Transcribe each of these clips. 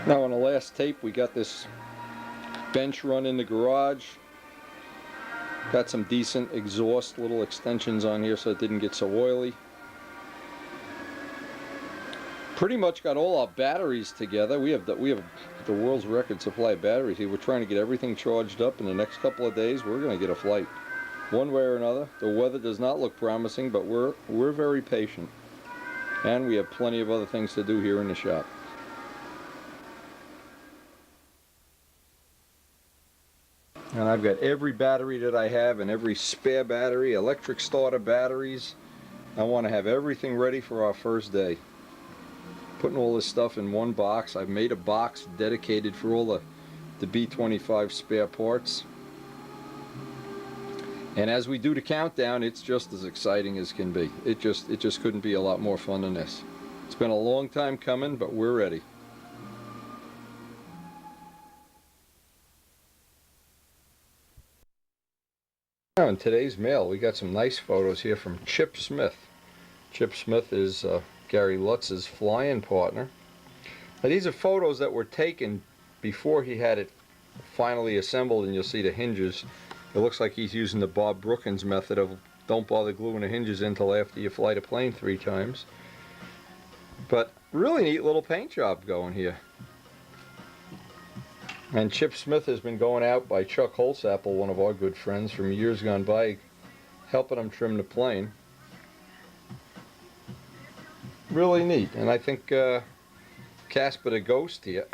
Now on the last tape we got this bench run in the garage. Got some decent exhaust little extensions on here so it didn't get so oily. Pretty much got all our batteries together. We have the world's record supply of batteries here. We're trying to get everything charged up. In the next couple of days we're going to get a flight. One way or another. The weather does not look promising, but we're very patient. And we have plenty of other things to do here in the shop. And I've got every battery that I have and every spare battery, electric starter batteries. I want to have everything ready for our first day. Putting all this stuff in one box. I've made a box dedicated for all the B-25 spare parts. And as we do the countdown, it's just as exciting as can be. It just couldn't be a lot more fun than this. It's been a long time coming, but we're ready. Now in today's mail, we got some nice photos here from Chip Smith. Chip Smith is Gary Lutz's fly-in partner. Now these are photos that were taken before he had it finally assembled, and you'll see the hinges. It looks like he's using the Bob Brookins method of don't bother gluing the hinges in until after you fly the plane 3 times. But really neat little paint job going here. And Chip Smith has been going out by Chuck Holsapple, one of our good friends from years gone by, helping him trim the plane. Really neat. And I think Casper the Ghost here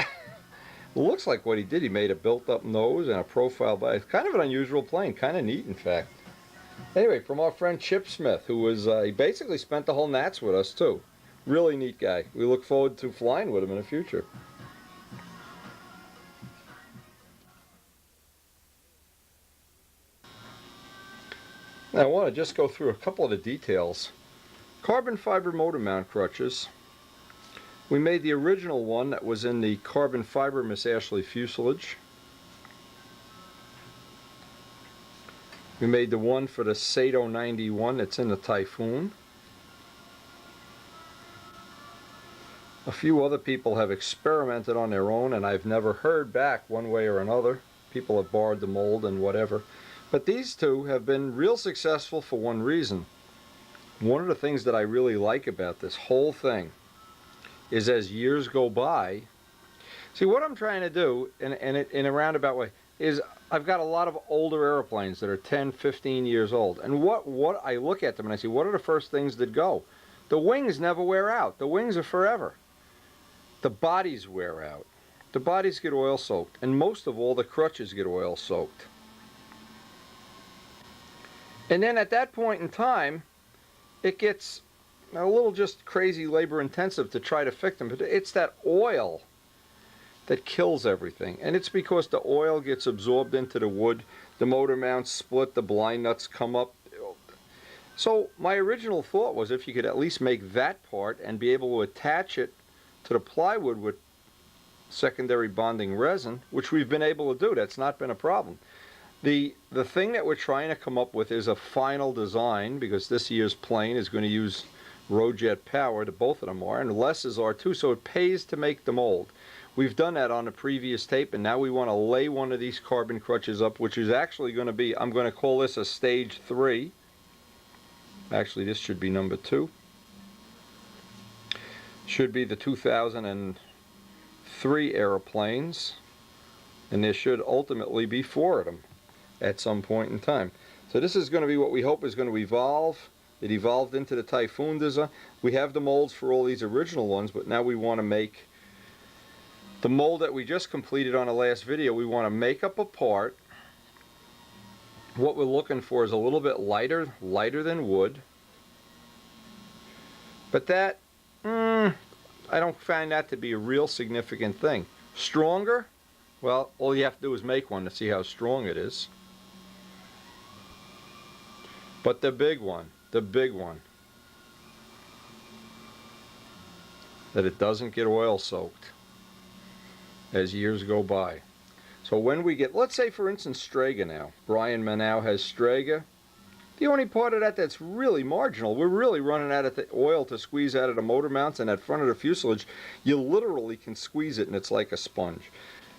looks like what he did. He made a built-up nose and a profile body. It's kind of an unusual plane, kind of neat in fact. Anyway, from our friend Chip Smith, who was he basically spent the whole Nats with us too. Really neat guy. We look forward to flying with him in the future. Now I want to just go through a couple of the details. Carbon fiber motor mount crutches. We made the original one that was in the carbon fiber Miss Ashley fuselage. We made the one for the Sato 91 that's in the Typhoon. A few other people have experimented on their own, and I've never heard back one way or another. People have borrowed the mold and whatever. But these two have been real successful for one reason. One of the things that I really like about this whole thing is as years go by, see what I'm trying to do in a roundabout way is I've got a lot of older airplanes that are 10, 15 years old. And what I look at them and I say, what are the first things that go? The wings never wear out. The wings are forever. The bodies wear out. The bodies get oil soaked. And most of all, the crutches get oil soaked. And then at that point in time, it gets a little just crazy labor intensive to try to fix them. But it's that oil that kills everything. And it's because the oil gets absorbed into the wood, the motor mounts split, the blind nuts come up. So my original thought was if you could at least make that part and be able to attach it to the plywood with secondary bonding resin, which we've been able to do. That's not been a problem. The thing that we're trying to come up with is a final design, because this year's plane is going to use Rojet power, to both of them are, and Less's are too, so it pays to make the mold. We've done that on the previous tape, and now we want to lay one of these carbon crutches up, which is actually going to be, I'm going to call this a stage 3. Actually, this should be number 2. Should be the 2003 airplanes, and there should ultimately be 4 of them at some point in time. So this is going to be what we hope is going to evolve. It evolved into the Typhoon design. We have the molds for all these original ones, but now we want to make the mold that we just completed on the last video. We want to make up a part. What we're looking for is a little bit lighter than wood. But that, I don't find that to be a real significant thing. Stronger? Well, all you have to do is make one to see how strong it is. But the big one, that it doesn't get oil soaked as years go by. So when we get, let's say for instance Strega now. Brian Manow has Strega. The only part of that that's really marginal, we're really running out of the oil to squeeze out of the motor mounts, and that front of the fuselage, you literally can squeeze it and it's like a sponge.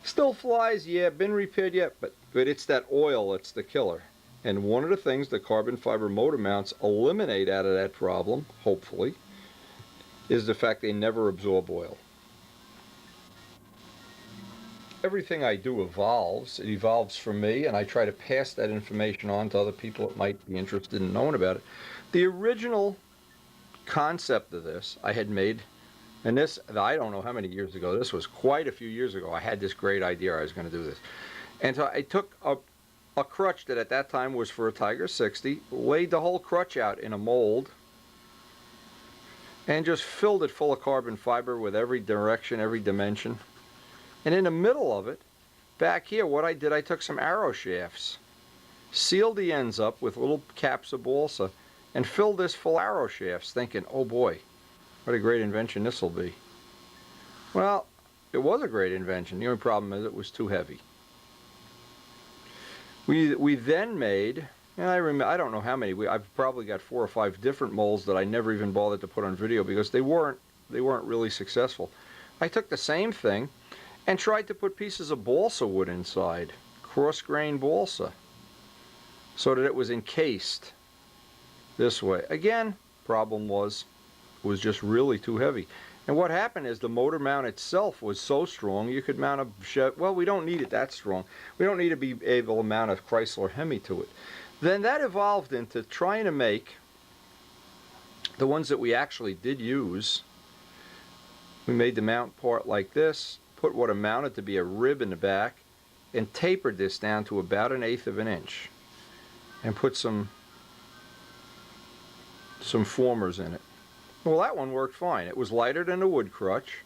Still flies, yeah, been repaired yet, but it's that oil that's the killer. And one of the things the carbon fiber motor mounts eliminate out of that problem, hopefully, is the fact they never absorb oil. Everything I do evolves. It evolves from me, and I try to pass that information on to other people that might be interested in knowing about it. The original concept of this I had made, and this, I don't know how many years ago, this was quite a few years ago, I had this great idea I was going to do this. And so I took a crutch that at that time was for a Tiger 60, laid the whole crutch out in a mold, and just filled it full of carbon fiber with every direction, every dimension. And in the middle of it, back here, what I did, I took some arrow shafts, sealed the ends up with little caps of balsa, and filled this full of arrow shafts, thinking, oh boy, what a great invention this will be. Well, it was a great invention. The only problem is it was too heavy. We then made, and I don't know how many, I've probably got 4 or 5 different molds that I never even bothered to put on video because they weren't really successful. I took the same thing and tried to put pieces of balsa wood inside, cross-grained balsa, so that it was encased this way. Again, problem was just really too heavy. And what happened is the motor mount itself was so strong you could mount a Chevy. Well, we don't need it that strong. We don't need to be able to mount a Chrysler Hemi to it. Then that evolved into trying to make the ones that we actually did use. We made the mount part like this, put what amounted to be a rib in the back, and tapered this down to about 1/8 of an inch, and put some formers in it. Well, that one worked fine. It was lighter than the wood crutch.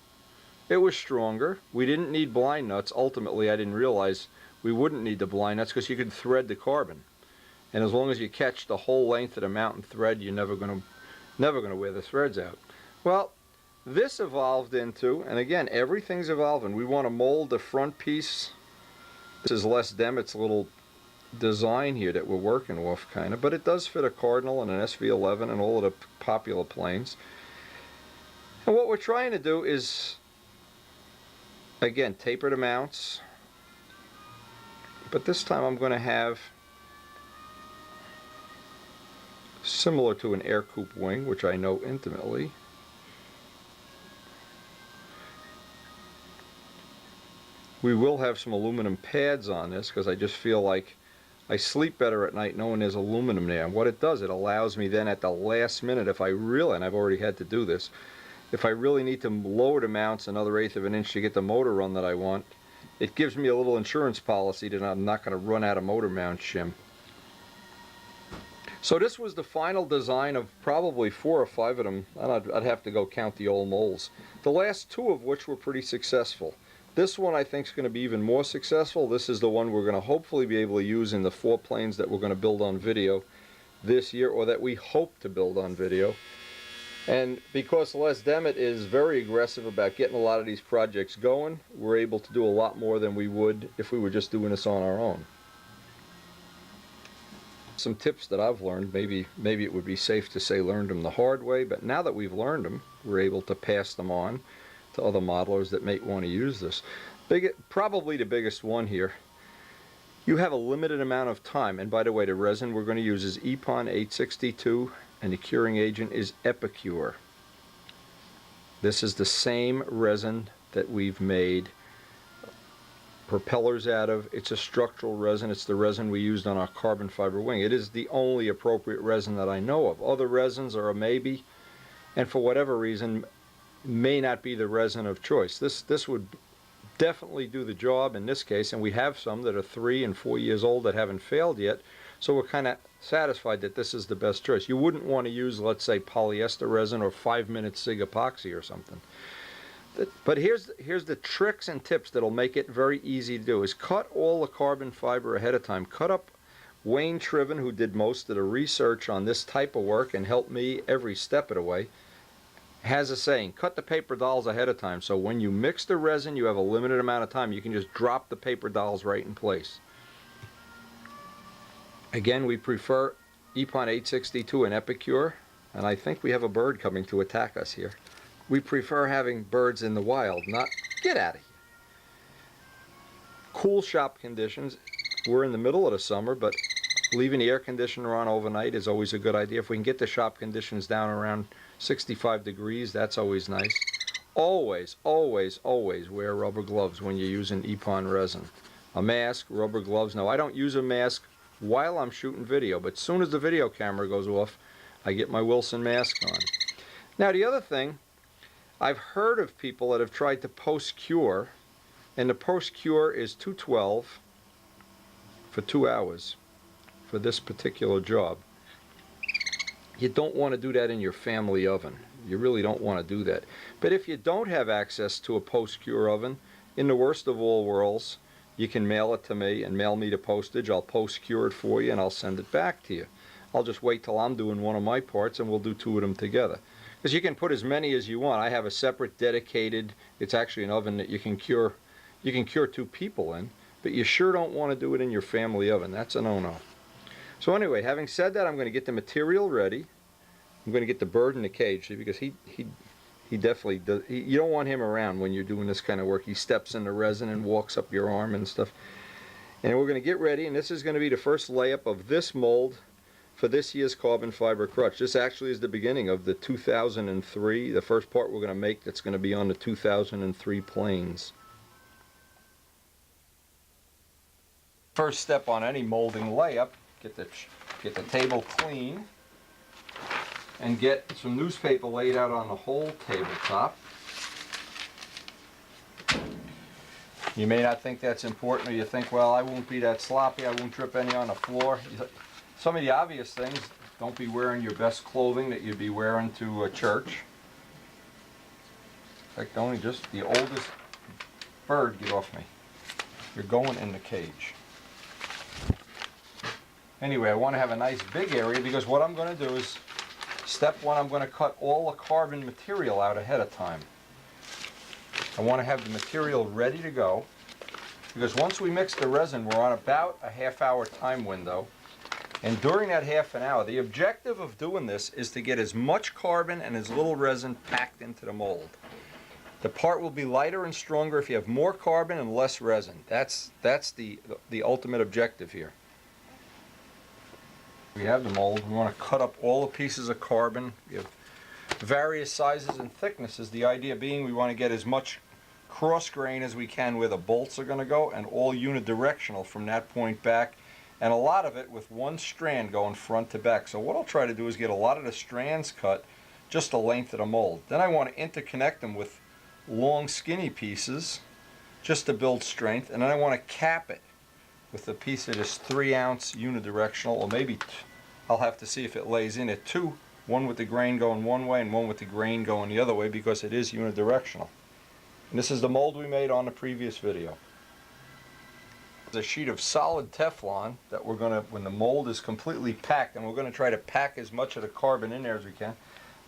It was stronger. We didn't need blind nuts. Ultimately, I didn't realize we wouldn't need the blind nuts because you could thread the carbon. And as long as you catch the whole length of the mount and thread, you're never gonna wear the threads out. Well, this evolved into, and again, everything's evolving. We want to mold the front piece. This is Les Demet's little design here that we're working off, kind of, but it does fit a Cardinal and an SV11 and all of the popular planes. And what we're trying to do is, again, taper the mounts, but this time I'm going to have, similar to an air coupe wing, which I know intimately, we will have some aluminum pads on this because I just feel like I sleep better at night knowing there's aluminum there. And what it does, it allows me then at the last minute, if I really, and I've already had to do this, if I really need to lower the mounts another 1/8 of an inch to get the motor run that I want, it gives me a little insurance policy that I'm not going to run out of motor mount shim. So this was the final design of probably 4 or 5 of them. I'd have to go count the old molds. The last 2 of which were pretty successful. This one I think is going to be even more successful. This is the one we're going to hopefully be able to use in the 4 planes that we're going to build on video this year, or that we hope to build on video. And because Les Demet is very aggressive about getting a lot of these projects going, we're able to do a lot more than we would if we were just doing this on our own. Some tips that I've learned, maybe it would be safe to say learned them the hard way, but now that we've learned them, we're able to pass them on to other modelers that may want to use this. Probably the biggest one here, you have a limited amount of time, and by the way, the resin we're going to use is Epon 862, and the curing agent is Epicure. This is the same resin that we've made propellers out of. It's a structural resin. It's the resin we used on our carbon fiber wing. It is the only appropriate resin that I know of. Other resins are a maybe, and for whatever reason may not be the resin of choice. This would definitely do the job in this case, and we have some that are 3 and 4 years old that haven't failed yet, so we're kind of satisfied that this is the best choice. You wouldn't want to use, let's say, polyester resin or 5-minute SIG epoxy or something. But here's the tricks and tips that'll make it very easy to do, is cut all the carbon fiber ahead of time. Cut up Wayne Triven, who did most of the research on this type of work and helped me every step of the way, has a saying, cut the paper dolls ahead of time, so when you mix the resin you have a limited amount of time. You can just drop the paper dolls right in place. Again, we prefer Epon 862 in Epicure, and I think we have a bird coming to attack us here. We prefer having birds in the wild, not... Get out of here. Cool shop conditions. We're in the middle of the summer, but leaving the air conditioner on overnight is always a good idea. If we can get the shop conditions down around 65 degrees, that's always nice. Always, always, always wear rubber gloves when you're using Epon resin. A mask, rubber gloves. Now, I don't use a mask while I'm shooting video, but as soon as the video camera goes off, I get my Wilson mask on. Now, the other thing, I've heard of people that have tried to post-cure, and the post-cure is 212 for 2 hours for this particular job. You don't want to do that in your family oven. You really don't want to do that. But if you don't have access to a post-cure oven, in the worst of all worlds, you can mail it to me and mail me the postage. I'll post-cure it for you and I'll send it back to you. I'll just wait till I'm doing one of my parts and we'll do 2 of them together. Because you can put as many as you want. I have a separate dedicated, it's actually an oven that you can cure 2 people in, but you sure don't want to do it in your family oven. That's a no-no. So anyway, having said that, I'm going to get the material ready. I'm going to get the bird in the cage, because he definitely does. You don't want him around when you're doing this kind of work. He steps in the resin and walks up your arm and stuff. And we're going to get ready, and this is going to be the first layup of this mold for this year's carbon fiber crutch. This actually is the beginning of the 2003, the first part we're going to make that's going to be on the 2003 planes. First step on any molding layup, get the table clean and get some newspaper laid out on the whole tabletop. You may not think that's important, or you think, well, I won't be that sloppy, I won't drip any on the floor. Some of the obvious things, don't be wearing your best clothing that you'd be wearing to a church. In fact, only just the oldest bird, get off me. You're going in the cage. Anyway, I want to have a nice big area, because what I'm going to do is, step 1, I'm going to cut all the carbon material out ahead of time. I want to have the material ready to go, because once we mix the resin, we're on about a half-hour time window. And during that half an hour, the objective of doing this is to get as much carbon and as little resin packed into the mold. The part will be lighter and stronger if you have more carbon and less resin. That's the ultimate objective here. We have the mold. We want to cut up all the pieces of carbon. We have various sizes and thicknesses. The idea being we want to get as much cross grain as we can where the bolts are going to go, and all unidirectional from that point back. And a lot of it with one strand going front to back. So what I'll try to do is get a lot of the strands cut just the length of the mold. Then I want to interconnect them with long skinny pieces just to build strength. And then I want to cap it with a piece of this 3-ounce unidirectional, or maybe I'll have to see if it lays in at 2. One with the grain going one way and one with the grain going the other way, because it is unidirectional. And this is the mold we made on the previous video. A sheet of solid Teflon that we're going to, when the mold is completely packed, and we're going to try to pack as much of the carbon in there as we can,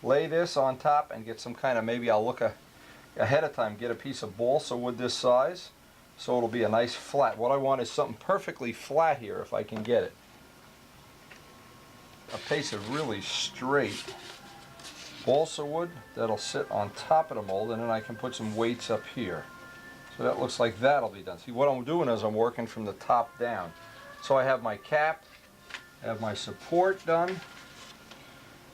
lay this on top and get some kind of, maybe I'll look ahead of time, get a piece of balsa wood this size, so it'll be a nice flat. What I want is something perfectly flat here if I can get it. A piece of really straight balsa wood that'll sit on top of the mold, and then I can put some weights up here. So that looks like that'll be done. See, what I'm doing is I'm working from the top down. So I have my cap, I have my support done.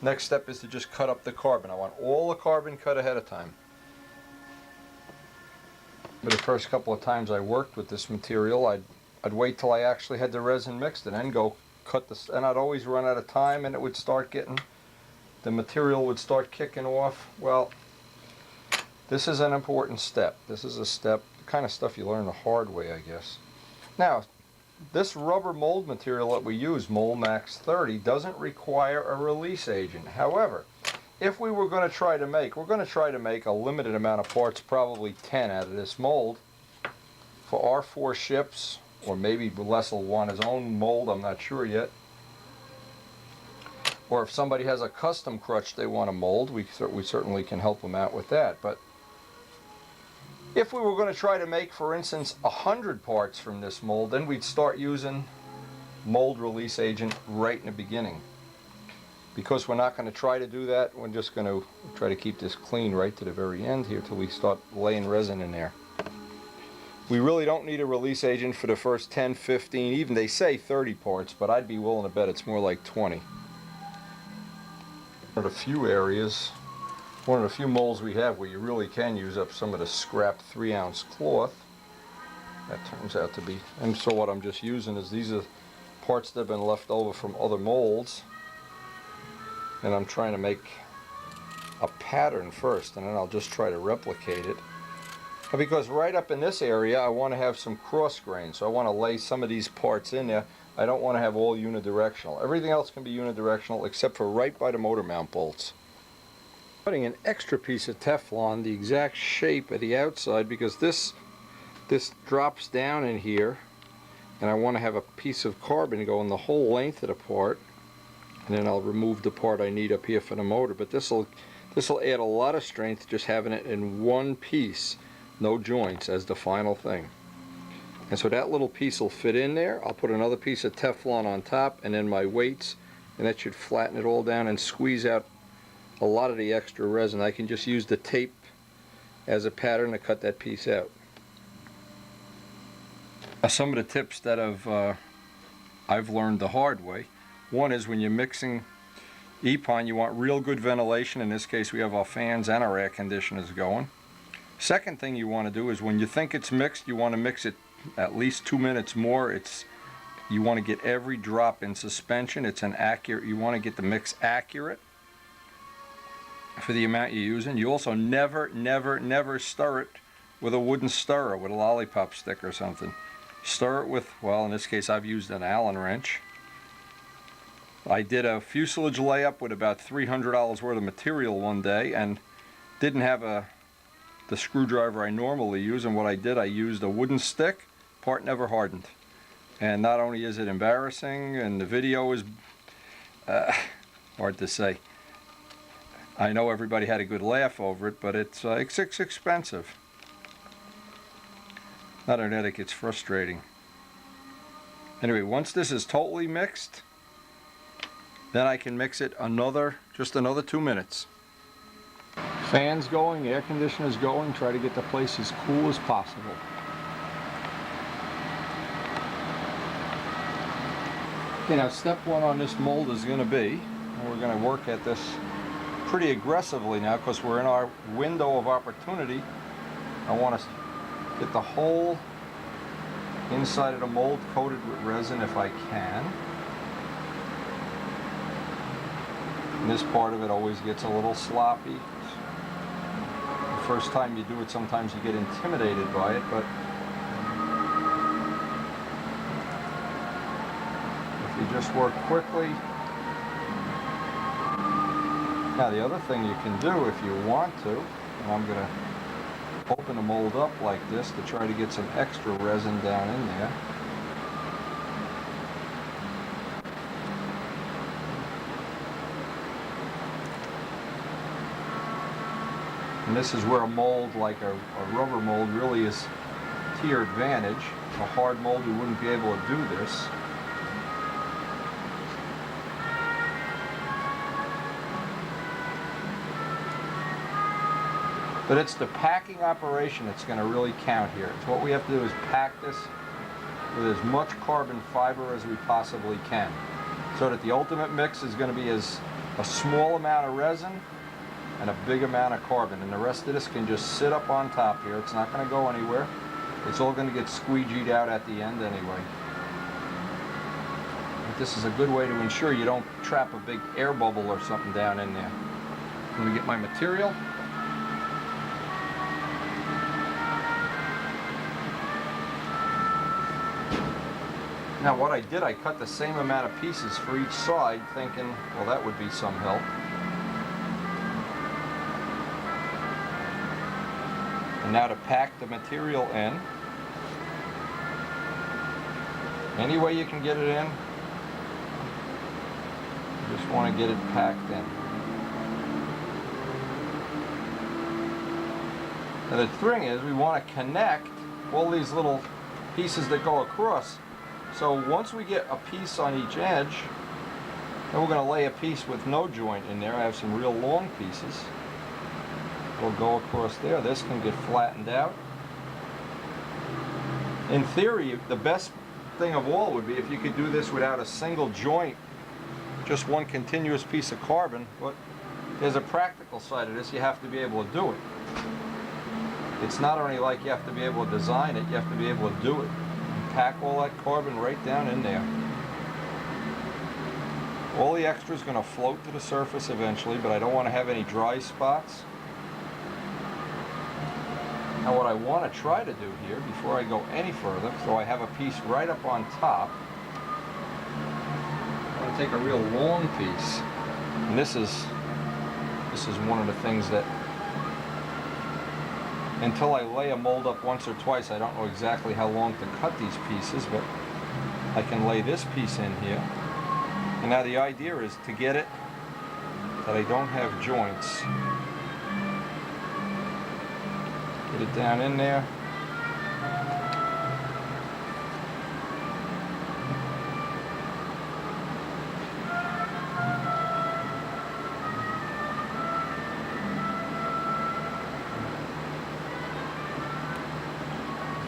Next step is to just cut up the carbon. I want all the carbon cut ahead of time. For the first couple of times I worked with this material, I'd wait till I actually had the resin mixed and then go cut this, and I'd always run out of time, and it would start getting, the material would start kicking off. Well, this is an important step. This is a step, the kind of stuff you learn the hard way, I guess. Now, this rubber mold material that we use, Mold Max 30, doesn't require a release agent. However, if we were going to try to make, we're going to try to make a limited amount of parts, probably 10 out of this mold, for our 4 ships, or maybe Les will want his own mold, I'm not sure yet. Or if somebody has a custom crutch they want to mold, we certainly can help them out with that. But if we were going to try to make, for instance, 100 parts from this mold, then we'd start using mold release agent right in the beginning. Because we're not going to try to do that, we're just going to try to keep this clean right to the very end here till we start laying resin in there. We really don't need a release agent for the first 10, 15, even they say 30 parts, but I'd be willing to bet it's more like 20. One of the few areas, one of the few molds we have where you really can use up some of the scrapped 3-ounce cloth. That turns out to be, and so what I'm just using is these are parts that have been left over from other molds, and I'm trying to make a pattern first, and then I'll just try to replicate it. Because right up in this area I want to have some cross grain, so I want to lay some of these parts in there. I don't want to have all unidirectional. Everything else can be unidirectional except for right by the motor mount bolts. Putting an extra piece of Teflon the exact shape of the outside, because this drops down in here, and I want to have a piece of carbon going the whole length of the part, and then I'll remove the part I need up here for the motor. But this will add a lot of strength just having it in one piece, no joints, as the final thing. And so that little piece will fit in there. I'll put another piece of Teflon on top and then my weights, and that should flatten it all down and squeeze out a lot of the extra resin. I can just use the tape as a pattern to cut that piece out. Some of the tips that I've learned the hard way. One is when you're mixing EPON, you want real good ventilation. In this case we have our fans and our air conditioners going. Second thing you want to do is when you think it's mixed, you want to mix it at least 2 minutes more. You want to get every drop in suspension. You want to get the mix accurate for the amount you're using. You also never stir it with a wooden stirrer, with a lollipop stick or something. Stir it with, well, in this case I've used an Allen wrench. I did a fuselage layup with about $300 worth of material one day and didn't have the screwdriver I normally use, and what I did, I used a wooden stick. Part never hardened. And not only is it embarrassing, and the video is hard to say. I know everybody had a good laugh over it, but it's expensive. Not only that, it gets frustrating. Anyway, once this is totally mixed, then I can mix it just another 2 minutes. Fans going, air conditioners going, try to get the place as cool as possible. Okay, now step one on this mold is going to be, and we're going to work at this pretty aggressively now because we're in our window of opportunity. I want to get the whole inside of the mold coated with resin if I can. And this part of it always gets a little sloppy. The first time you do it, sometimes you get intimidated by it, but if you just work quickly. Now the other thing you can do if you want to, and I'm going to open the mold up like this to try to get some extra resin down in there. And this is where a mold like a rubber mold really is to your advantage. A hard mold, you wouldn't be able to do this. But it's the packing operation that's going to really count here. It's what we have to do is pack this with as much carbon fiber as we possibly can, so that the ultimate mix is going to be a small amount of resin and a big amount of carbon, and the rest of this can just sit up on top here. It's not going to go anywhere. It's all going to get squeegeed out at the end anyway. But this is a good way to ensure you don't trap a big air bubble or something down in there. Let me get my material. Now what I did, I cut the same amount of pieces for each side, thinking, well, that would be some help. And now to pack the material in, any way you can get it in, you just want to get it packed in. Now the thing is, we want to connect all these little pieces that go across. So once we get a piece on each edge, Then we're going to lay a piece with no joint in there. I have some real long pieces. We'll go across there. This can get flattened out. In theory, the best thing of all would be if you could do this without a single joint, just one continuous piece of carbon, but there's a practical side of this. You have to be able to do it. It's not only like you have to be able to design it, you have to be able to do it. You pack all that carbon right down in there. All the extra is going to float to the surface eventually, but I don't want to have any dry spots. Now what I want to try to do here, before I go any further, so I have a piece right up on top, I'm going to take a real long piece, and this is one of the things that, until I lay a mold up once or twice, I don't know exactly how long to cut these pieces, but I can lay this piece in here. And now the idea is to get it that I don't have joints. Get it down in there.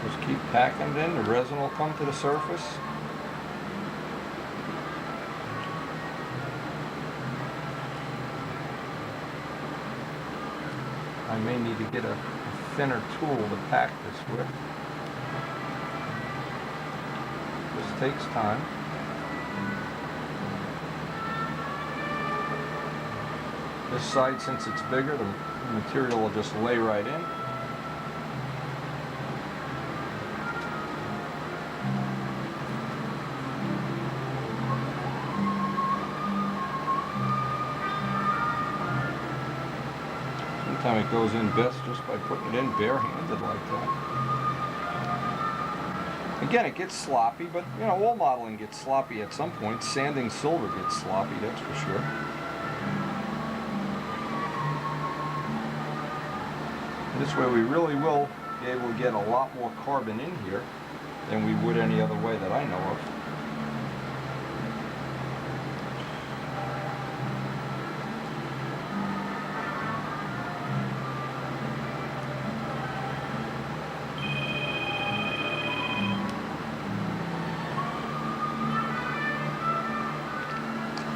Just keep packing it in. The resin will come to the surface. I may need to get a thinner tool to pack this with. This takes time. This side, since it's bigger, the material will just lay right in. Sometimes it goes in best just by putting it in barehanded like that. Again, it gets sloppy, but you know, all modeling gets sloppy at some point. Sanding silver gets sloppy, that's for sure. This way we really will be able to get a lot more carbon in here than we would any other way that I know of.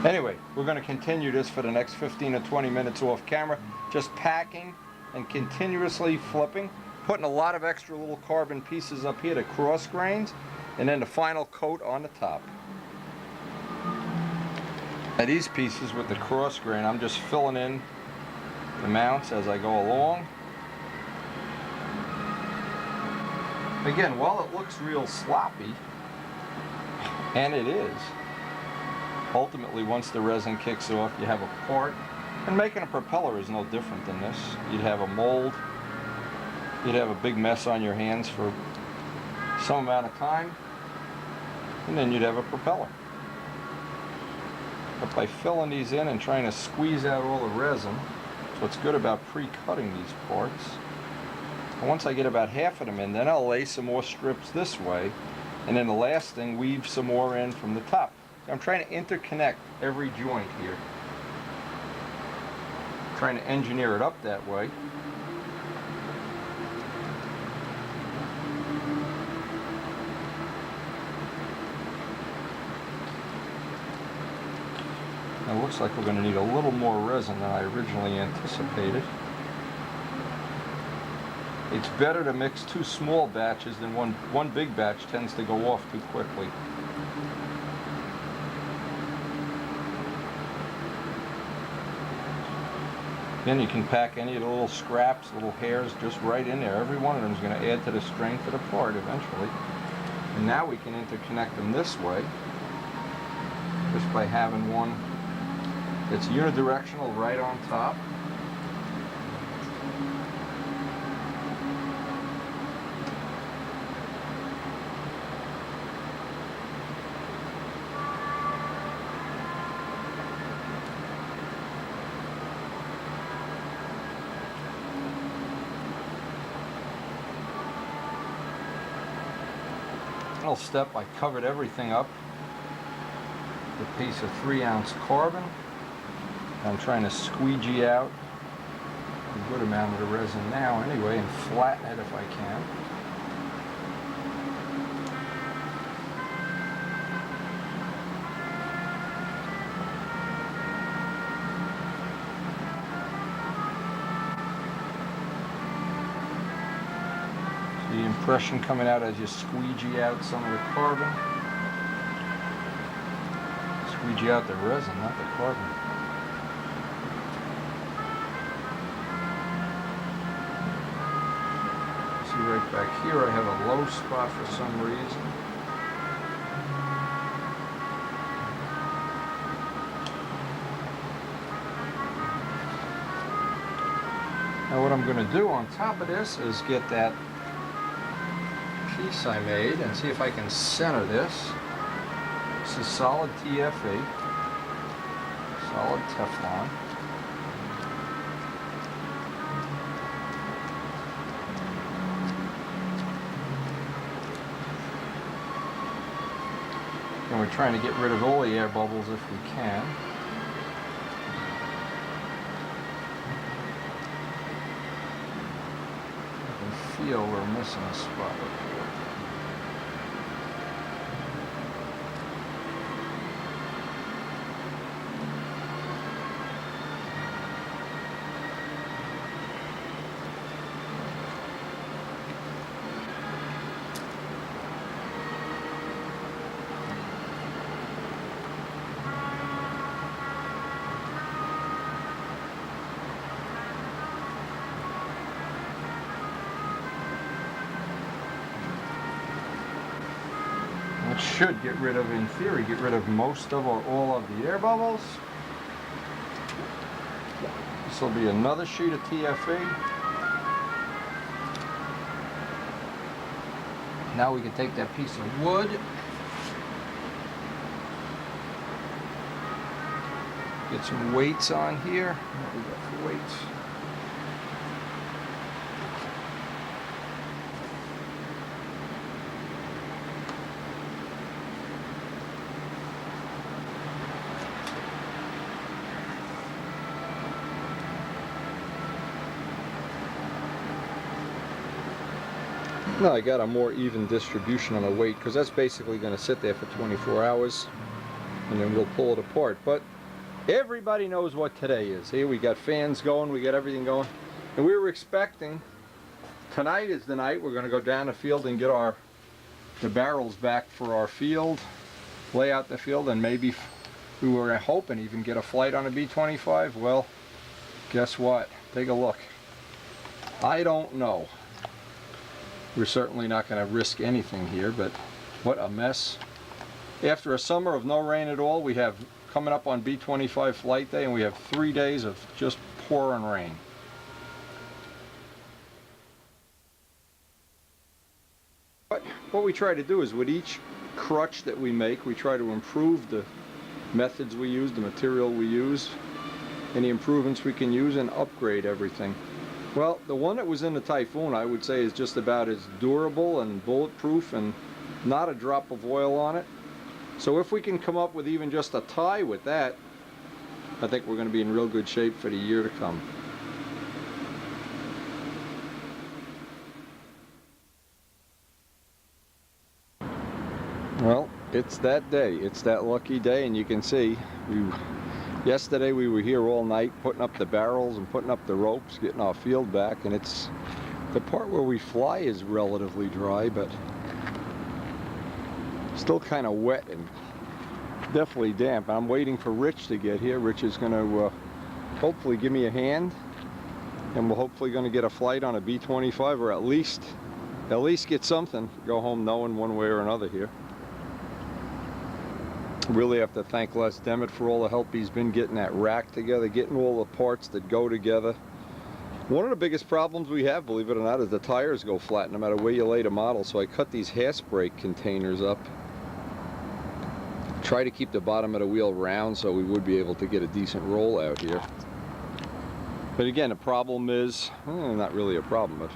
Anyway, we're going to continue this for the next 15 or 20 minutes off camera, just packing and continuously flipping, putting a lot of extra little carbon pieces up here to cross grains, and then the final coat on the top. Now these pieces with the cross grain, I'm just filling in the mounts as I go along. Again, while it looks real sloppy, and it is, ultimately, once the resin kicks off, you have a part. And making a propeller is no different than this. You'd have a mold. You'd have a big mess on your hands for some amount of time. And then you'd have a propeller. But by filling these in and trying to squeeze out all the resin, that's what's good about pre-cutting these parts. And once I get about half of them in, then I'll lay some more strips this way. And then the last thing, weave some more in from the top. I'm trying to interconnect every joint here. I'm trying to engineer it up that way. Now it looks like we're going to need a little more resin than I originally anticipated. It's better to mix two small batches than one big batch tends to go off too quickly. Then you can pack any of the little scraps, little hairs just right in there. Every one of them is going to add to the strength of the part eventually. And now we can interconnect them this way, just by having one that's unidirectional right on top. Step, I covered everything up. a piece of 3-ounce carbon. I'm trying to squeegee out a good amount of the resin now anyway and flatten it if I can. The impression coming out as you squeegee out some of the carbon. Squeegee out the resin, not the carbon. See right back here I have a low spot for some reason. Now what I'm going to do on top of this is get that piece I made and see if I can center this. This is solid TFE, solid Teflon. And we're trying to get rid of all the air bubbles if we can. I can feel we're missing a spot up here. Should get rid of, in theory, get rid of most of or all of the air bubbles. This will be another sheet of TFE. Now we can take that piece of wood, get some weights on here. What we got for weights? No, I got a more even distribution on the weight because that's basically going to sit there for 24 hours and then we'll pull it apart. But everybody knows what today is. Here we got fans going, we got everything going. And we were expecting, tonight is the night we're going to go down the field and get the barrels back for our field, lay out the field, and maybe we were hoping even get a flight on a B-25. Well, guess what? Take a look. I don't know. We're certainly not going to risk anything here, but what a mess. After a summer of no rain at all, we have coming up on B-25 flight day, and we have 3 days of just pouring rain. But what we try to do is with each crutch that we make, we try to improve the methods we use, the material we use, any improvements we can use, and upgrade everything. Well, the one that was in the Typhoon, I would say, is just about as durable and bulletproof and not a drop of oil on it. So if we can come up with even just a tie with that, I think we're going to be in real good shape for the year to come. Well, it's that day. It's that lucky day, and you can see yesterday we were here all night putting up the barrels and putting up the ropes, getting our field back, and it's the part where we fly is relatively dry, but still kind of wet and definitely damp. I'm waiting for Rich to get here. Rich is going to hopefully give me a hand, and we're hopefully going to get a flight on a B-25, or at least get something, go home knowing one way or another here. Really have to thank Les Demet for all the help he's been getting that rack together, getting all the parts that go together. One of the biggest problems we have, believe it or not, is the tires go flat no matter where you lay the model, so I cut these Hairspray containers up. Try to keep the bottom of the wheel round so we would be able to get a decent roll out here. But again, the problem is, not really a problem, but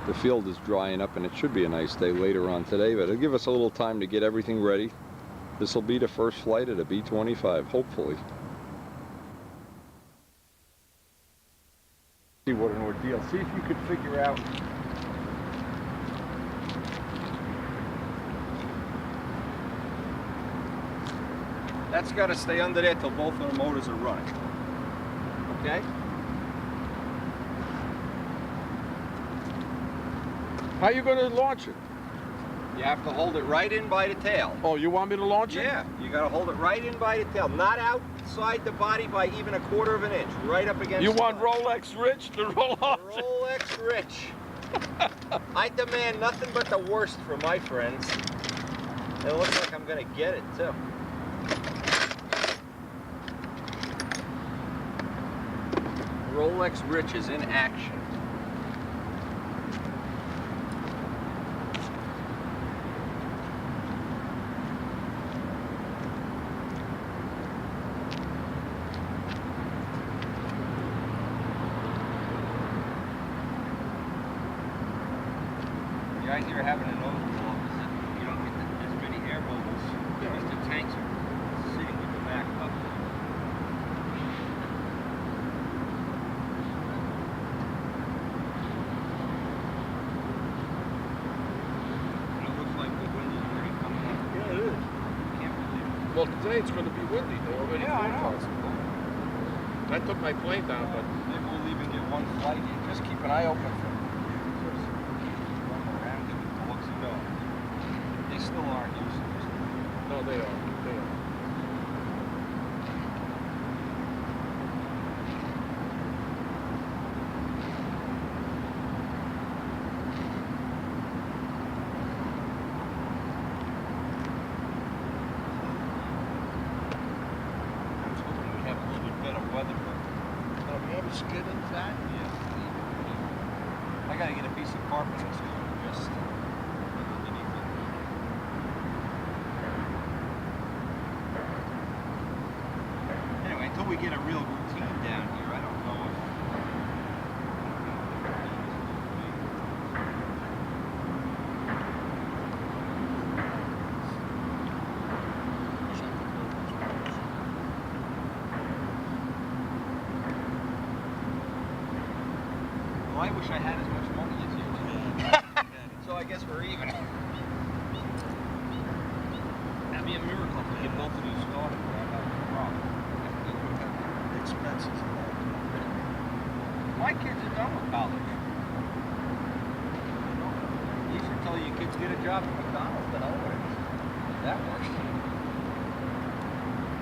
the field is drying up and it should be a nice day later on today, but it'll give us a little time to get everything ready. This will be the first flight of the B-25, hopefully. See what an ordeal. See if you could figure out. That's got to stay under there till both of the motors are running. Okay? How are you going to launch it? You have to hold it right in by the tail. Oh, you want me to launch it? Yeah, you got to hold it right in by the tail, not outside the body by even 1/4 of an inch, right up against. You want Rolex Rich to roll off? Rolex Rich. I demand nothing but the worst from my friends. It looks like I'm going to get it too. Rolex Rich is in action. You guys here having a nose blow because you don't get as many air bubbles because the tanks are sitting with the back up. Well, today it's going to be windy. They already forecast. I took my plane down, but maybe we'll even get one flight in. Just keep an eye open for them. Around it with dogs and dogs. They still aren't used to this. No, they are. They are. Skid into that? Yeah. I gotta get a piece of carpet so just underneath it. Anyway, until we get a real routine down here, I don't know if I wish I had as much money as you do. So I guess we're even. That'd be a miracle if we get both of these started. Expenses. My kids are done with college. You should tell your kids get a job at McDonald's, then I'll work. That works.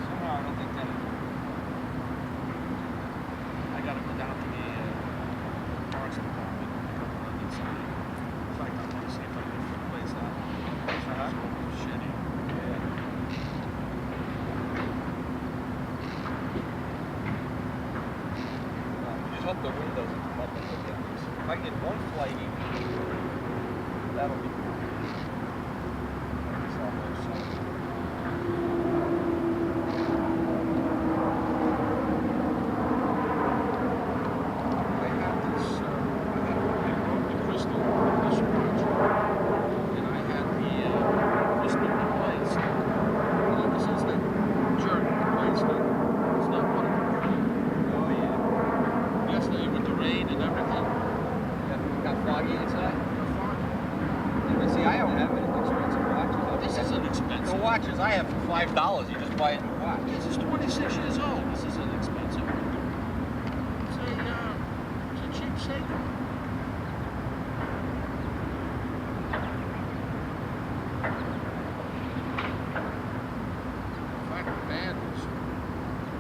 Somehow I don't think that. I gotta go down to the department, inside. In fact, I want to see if I can replace that. Shitty. Yeah. Just hope the wind doesn't come up and look at this. If I get one flight in, that'll be cool. It's almost something. Watches I have for $5, you just buy a new watch. This is 26 years old. This is an expensive one. It's a cheap Seiko.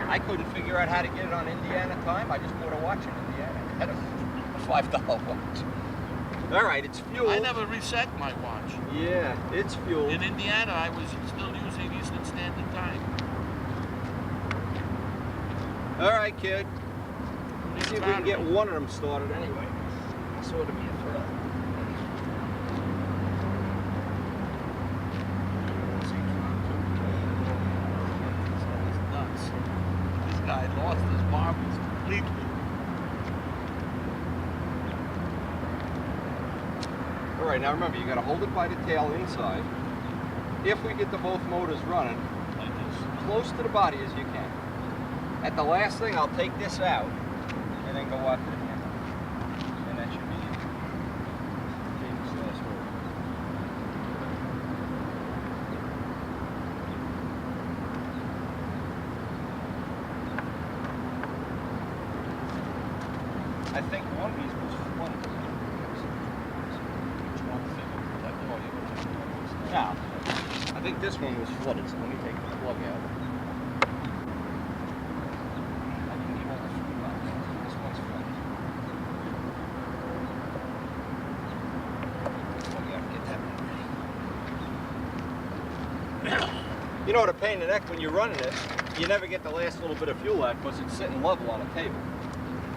I couldn't figure out how to get it on Indiana time. I just bought a watch in Indiana. I had a $5 watch. All right, it's fuel. I never reset my watch. Yeah, it's fuel. In Indiana, I was still using Eastern Standard Time. All right, kid. Let's see if we can get one of them started anyway. This ought to be a thrill. It's nuts. This guy lost his marbles completely. All right, now remember, you got to hold it by the tail inside. if we get the both motors running, Like this. close to the body as you can. At the last thing, I'll take this out and then go out to the camera. And that should be it. Famous last word. I think one of these was flooded. Which one thing? That oh, you were talking about this. Now, I think this one was flooded, so let me take the plug out. I can get all the screw out. This one's flooded. Plug out, get that one ready. You know what a pain in the neck when you're running it, you never get the last little bit of fuel out because it's sitting level on a table.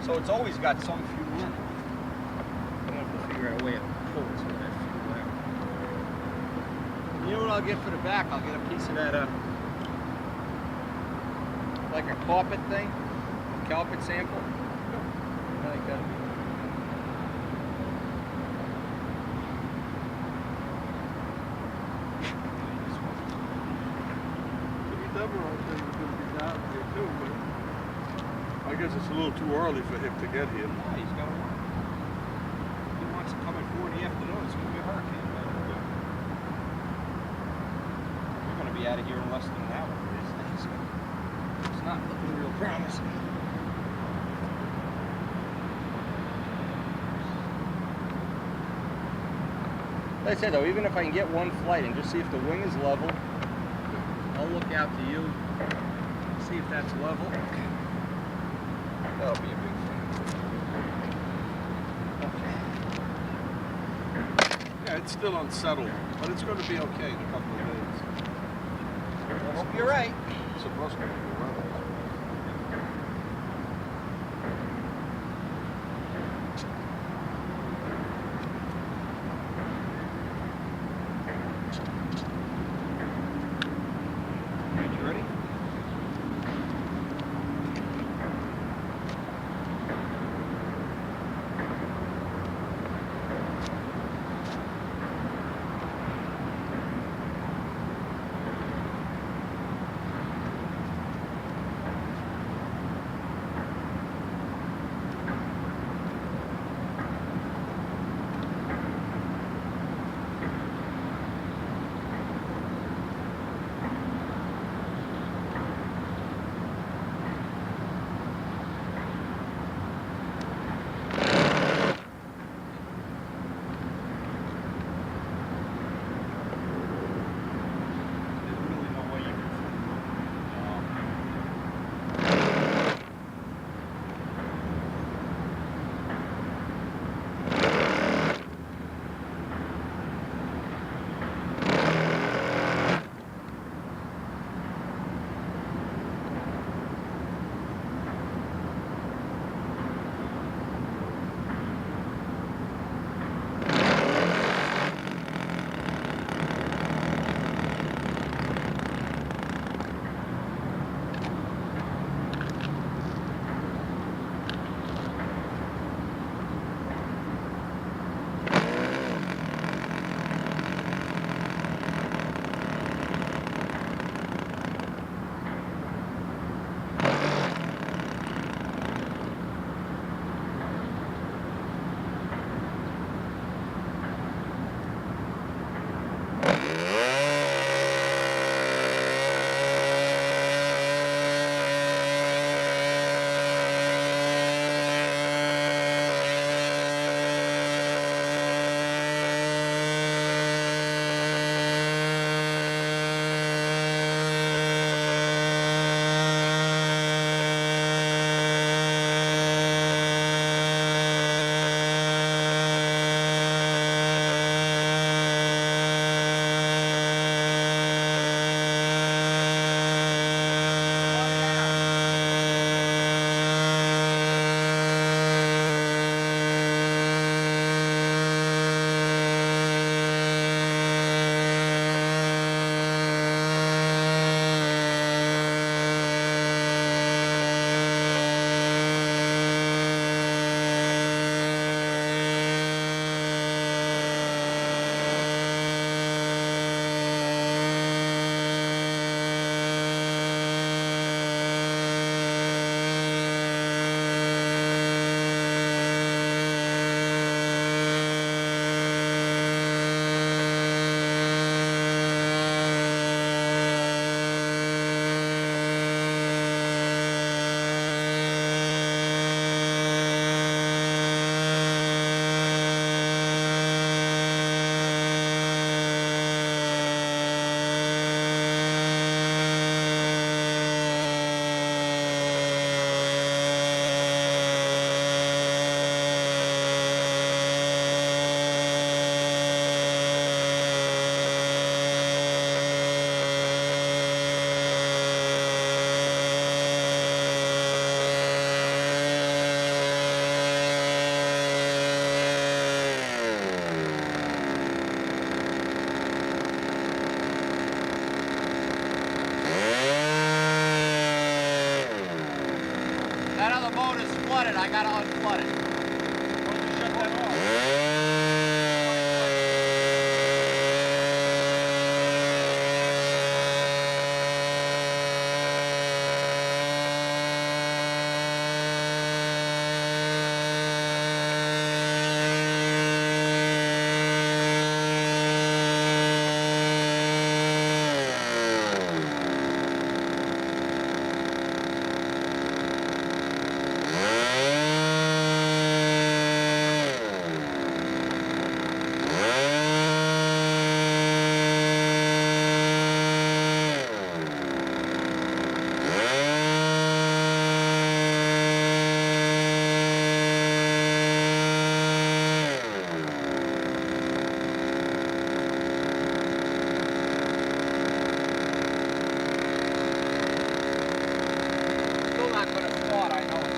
So it's always got some fuel in it. I'm going to have to figure out a way to pull some of that fuel out. You know what I'll get for the back? I'll get a piece of that, like a carpet thing, a carpet sample. I think that'll be. I guess it's a little too early for him to get here. Yeah, he's got to work. He wants to come at 4 in the afternoon. It's going to be a hurricane. We're going to be out of here in less than an hour for these things. It's not looking real promising. Like I said though, even if I can get one flight and just see if the wing is level, I'll look out to you, see if that's level. That'll be a big thing. Yeah, it's still unsettled, but it's going to be okay in a couple of days. I hope you're right. It's supposed to be weather. You ready? flooded. I gotta unflood it. Why don't you shut that off? Still not gonna start, I know it.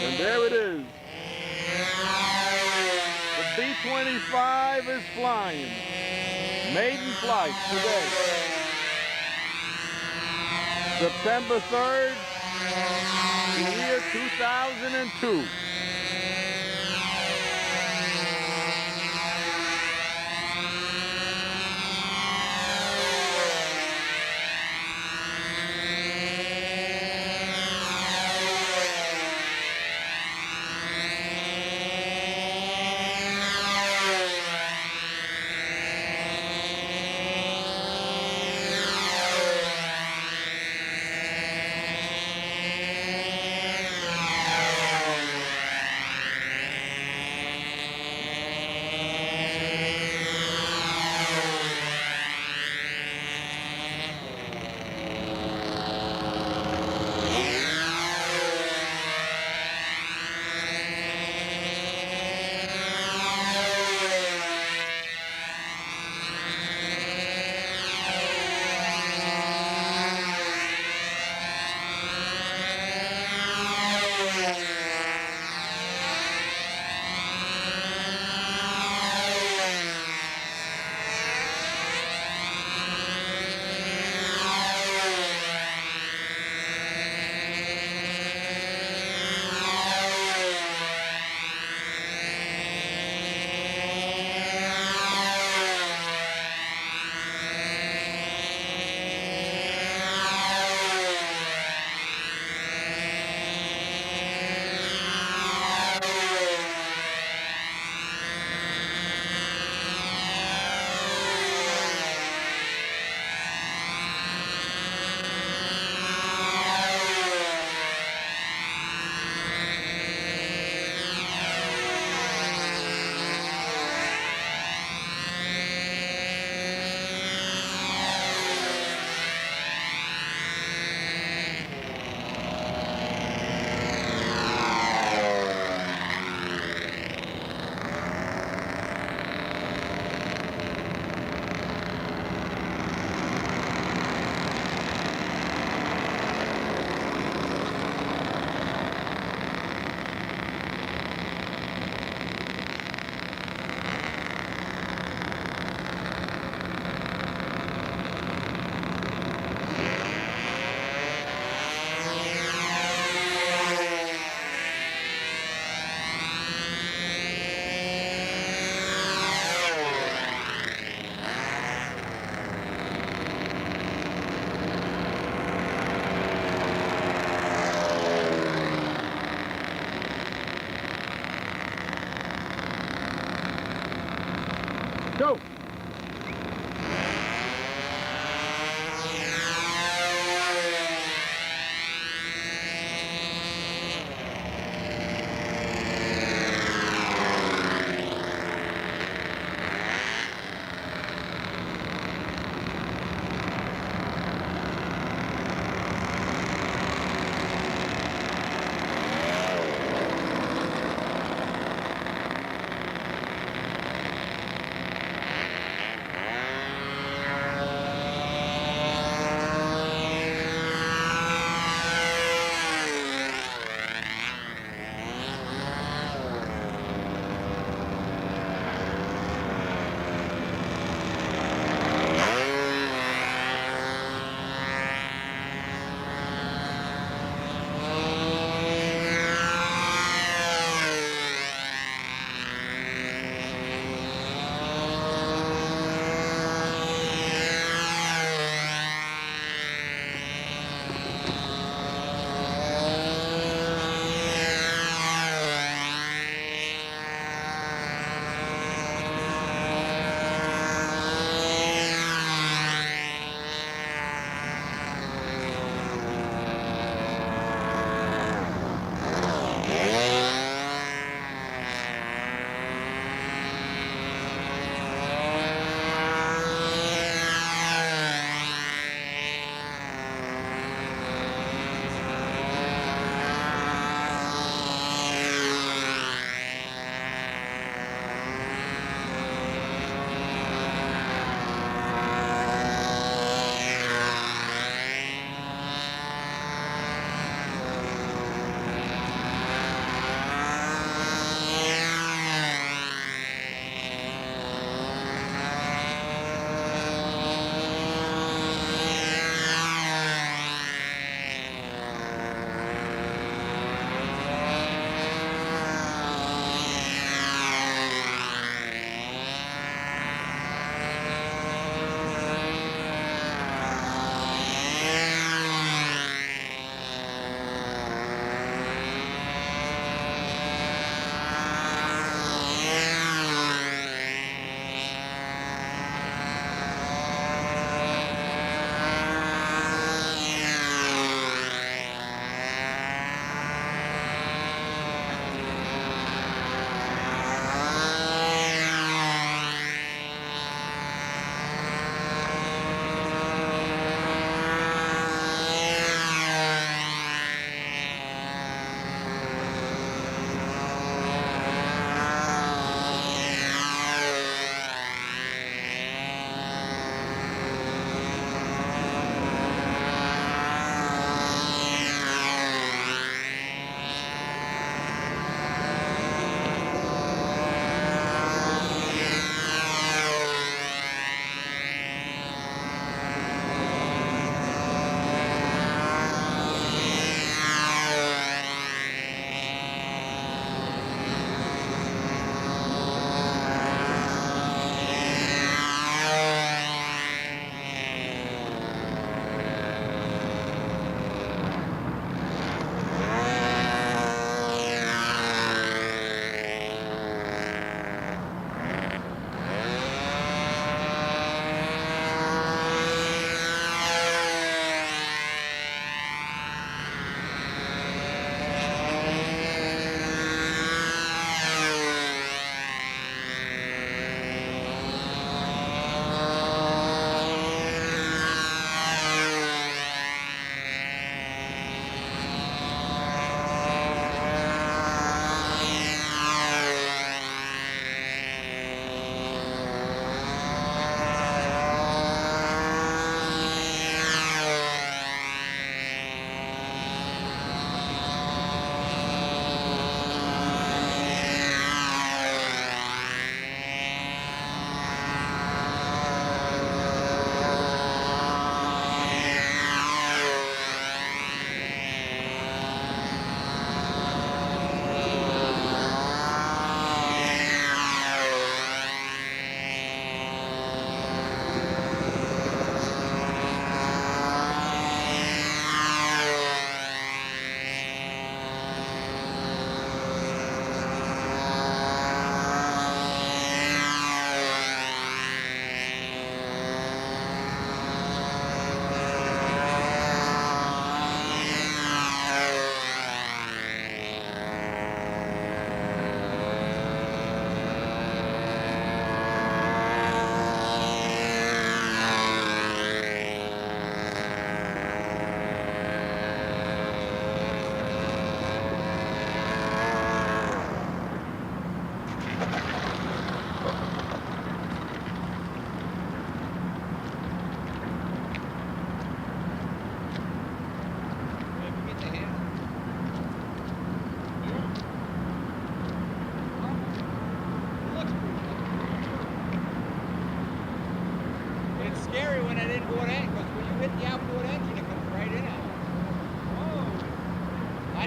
And there it is. The B-25 is flying. Maiden flight today. September 3rd, the year 2002.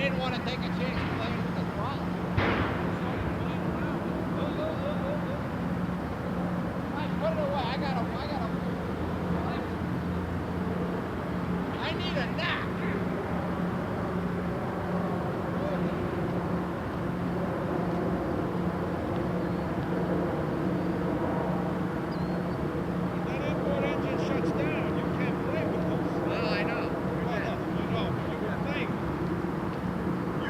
didn't want to take a chance playing with the throttle. Right, put it away. I need a nap. That inboard engine shuts down. You can't play with this. Well, I know. You know, you would think.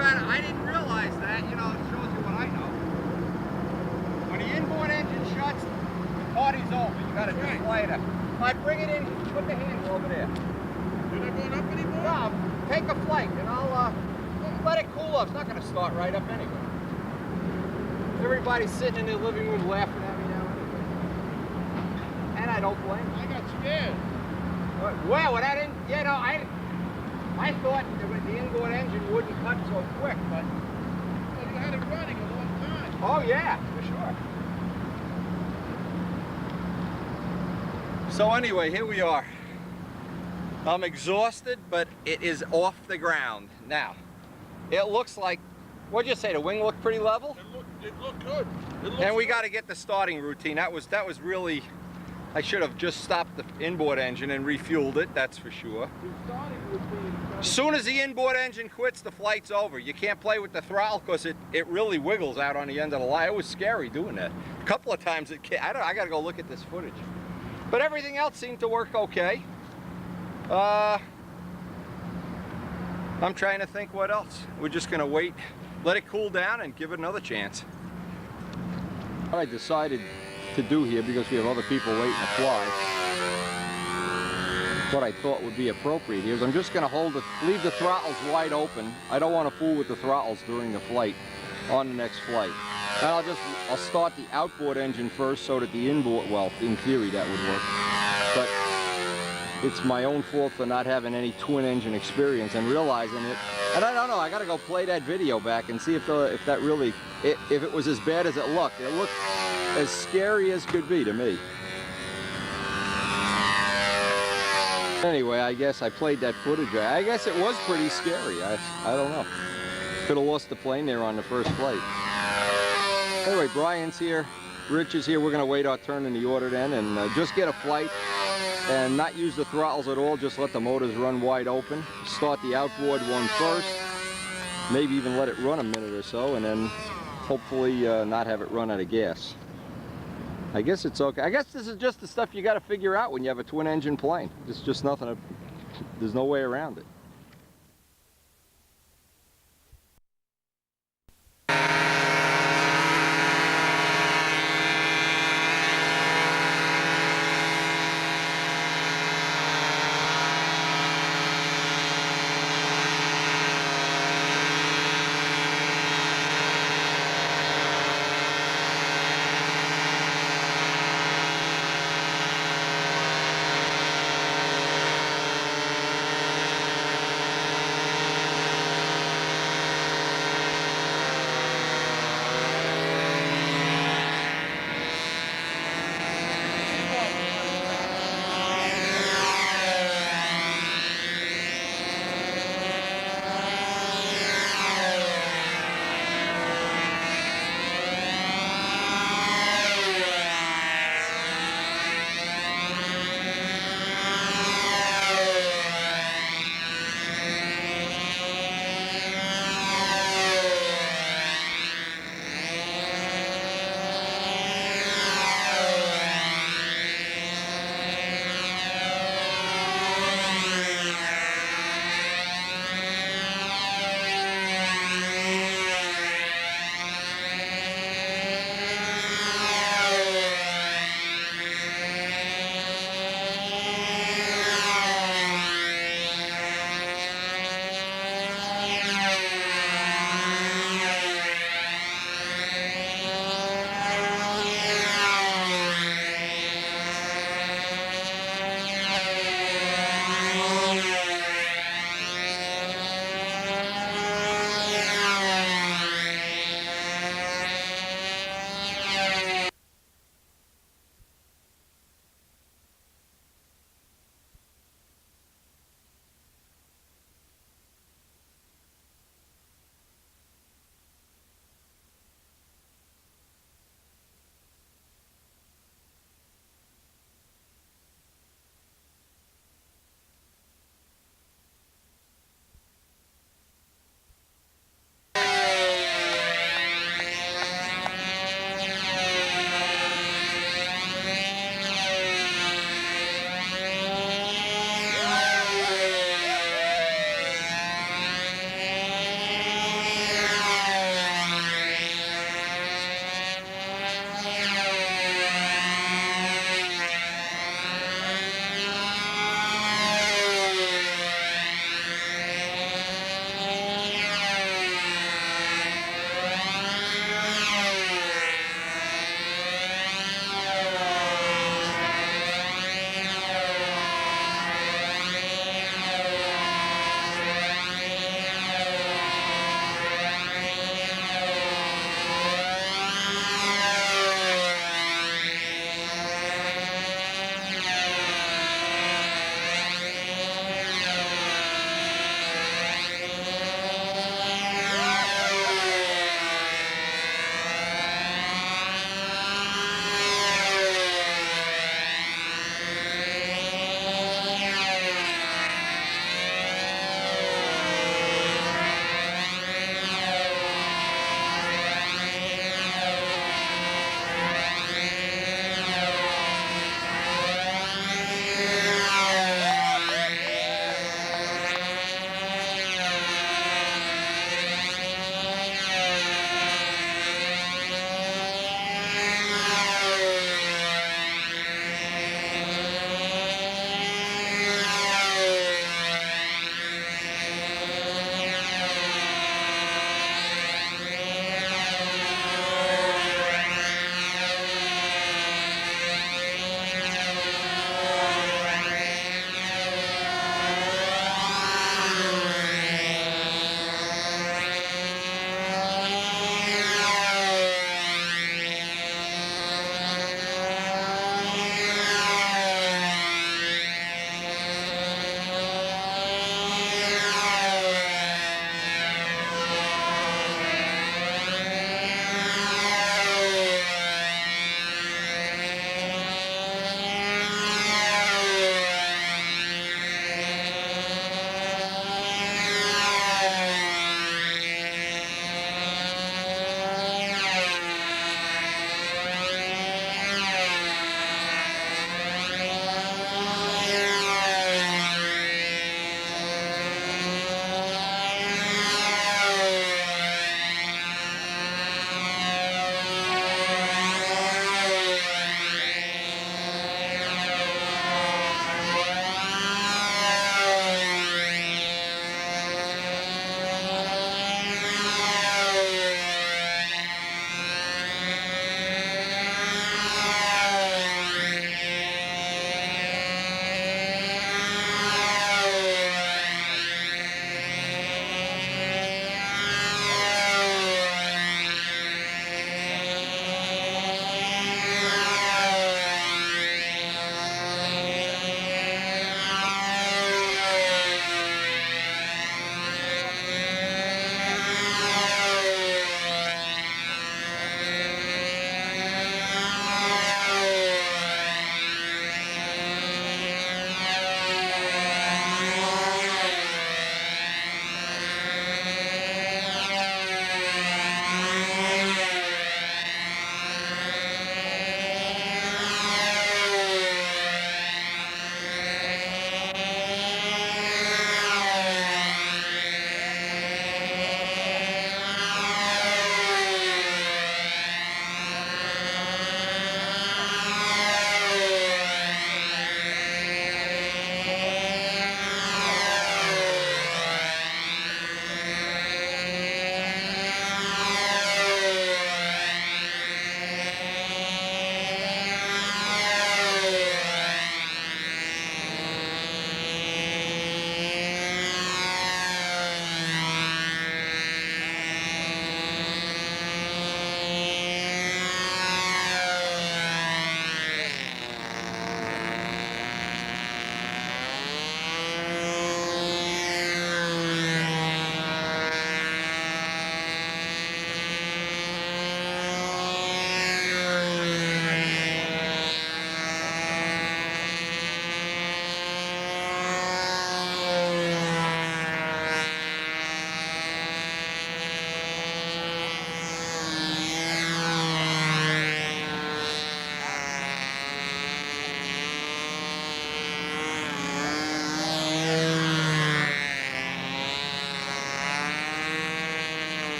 I didn't realize that. You know, it shows you what I know. When the inboard engine shuts, the party's over. You got to just play it. I bring it in. Put the handle over there. You're not going up anymore? No, take a flight, and I'll let it cool off. It's not going to start right up anyway. Everybody's sitting in their living room laughing at me now anyway. And I don't blame them. I got scared. Well, that didn't, you know, I thought the inboard engine wouldn't cut so quick, but... Well, you had it running a long time. Oh, yeah, for sure. So anyway, here we are. I'm exhausted, but it is off the ground. Now, it looks like, what'd you say, the wing looked pretty level? It looked good. And we got to get the starting routine. That was really, I should have just stopped the inboard engine and refueled it, that's for sure. As soon as the inboard engine quits, the flight's over. You can't play with the throttle because it really wiggles out on the end of the line. It was scary doing that. A couple of times I got to go look at this footage. But everything else seemed to work okay. I'm trying to think what else. We're just gonna wait, let it cool down and give it another chance. What I decided to do here, because we have other people waiting to fly, what I thought would be appropriate here is I'm just gonna leave the throttles wide open. I don't want to fool with the throttles during the flight on the next flight. And I'll start the outboard engine first so that the inboard, well, in theory that would work. But it's my own fault for not having any twin engine experience and realizing it. And I don't know, I gotta go play that video back and see if that really, if it was as bad as it looked. It looked as scary as could be to me. Anyway, I guess I played that footage. I guess it was pretty scary. I don't know. Could have lost the plane there on the first flight. Anyway, Brian's here, Rich is here. We're gonna wait our turn in the order then and just get a flight and not use the throttles at all, just let the motors run wide open. Start the outboard one first, maybe even let it run a minute or so, and then hopefully not have it run out of gas. I guess it's okay. I guess this is just the stuff you got to figure out when you have a twin engine plane. It's just nothing, there's no way around it.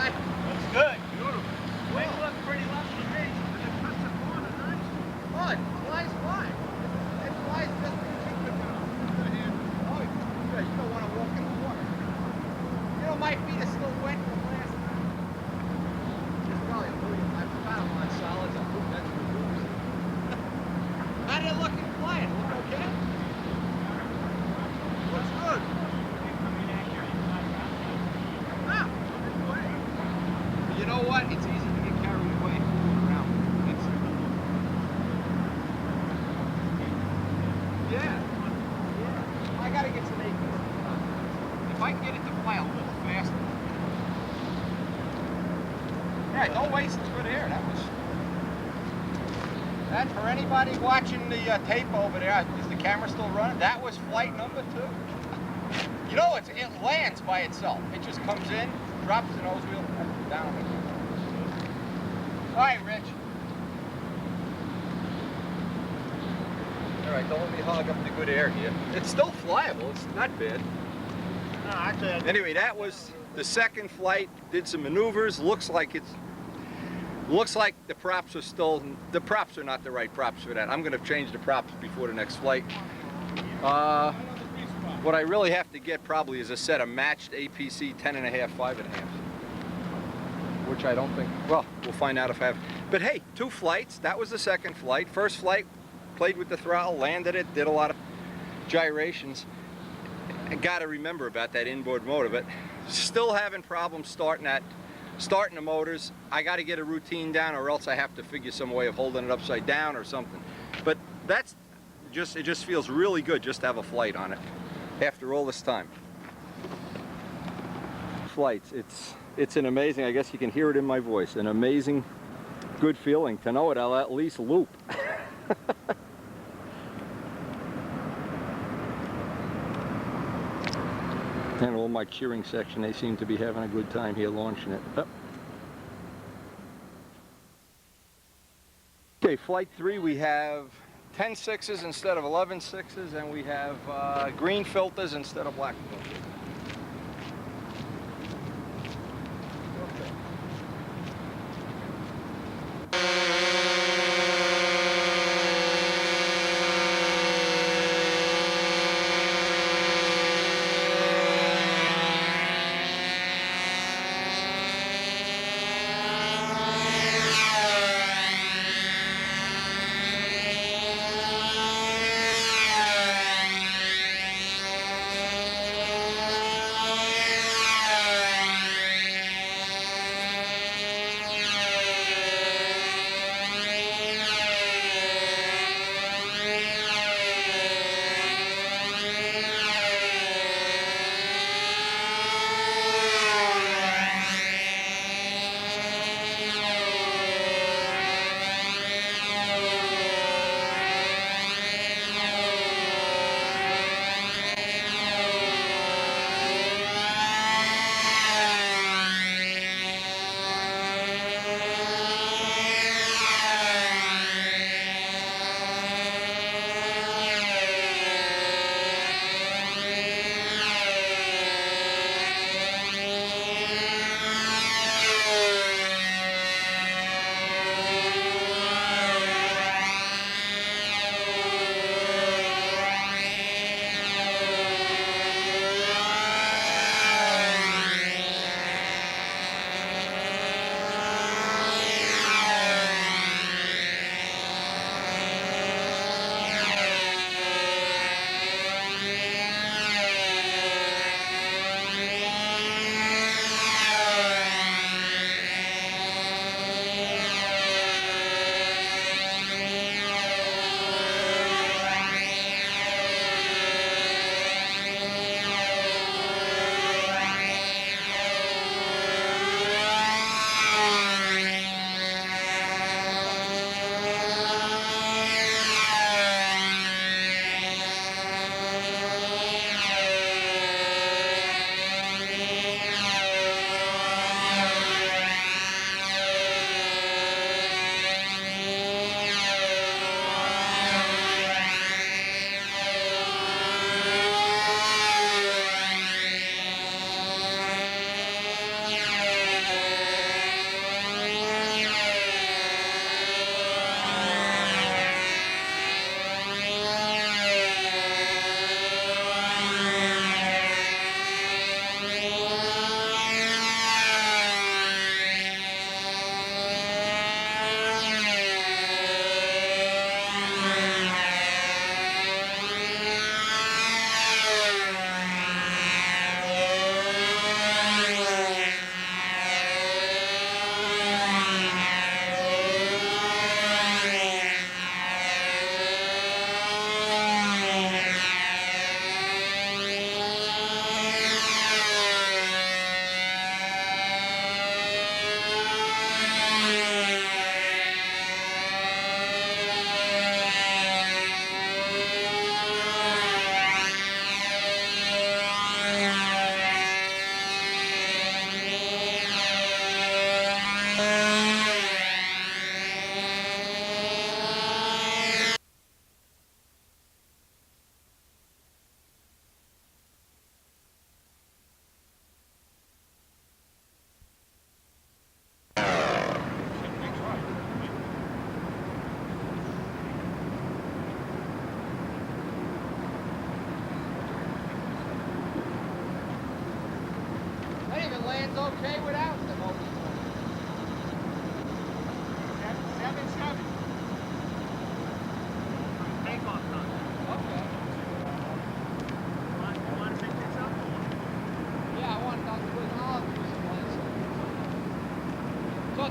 fly? Looks good. Beautiful. Wing looks pretty lovely to me. Oh, it flies fine. It flies just oh, you don't want to walk in the water. You know, my feet are still wet from last time. It's probably a million. I forgot I'm on solids. I hope that's the rules. How did it look in flying? Look okay? Looks good. Ah, you know what? It's easy to get carried away around. Yeah. I gotta get some acres. If I can get it to fly a little faster. Yeah, don't waste the good air. That for anybody watching the tape over there, is the camera still running? That was flight number 2. You know, it lands by itself. It just comes in, drops the nose wheel, and down again. All right, Rich. All right, don't let me hog up the good air here. It's still flyable. It's not bad. No, actually, Anyway, that was the second flight. Did some maneuvers. Looks like the props are not the right props for that. I'm going to change the props before the next flight. What I really have to get probably is a set of matched APC 10.5, 5.5. Which I don't think, well, we'll find out if I have. But hey, 2 flights. That was the second flight. First flight, played with the throttle, landed it, did a lot of gyrations. I got to remember about that inboard motor, but still having problems starting the motors. I got to get a routine down, or else I have to figure some way of holding it upside down or something. But it just feels really good just to have a flight on it after all this time. Flights, it's an amazing, I guess you can hear it in my voice, an amazing good feeling to know it. I'll at least loop. And all my cheering section, they seem to be having a good time here launching it. Oh. Okay, flight 3, we have 10 6s instead of 11 6s, and we have green filters instead of black filters.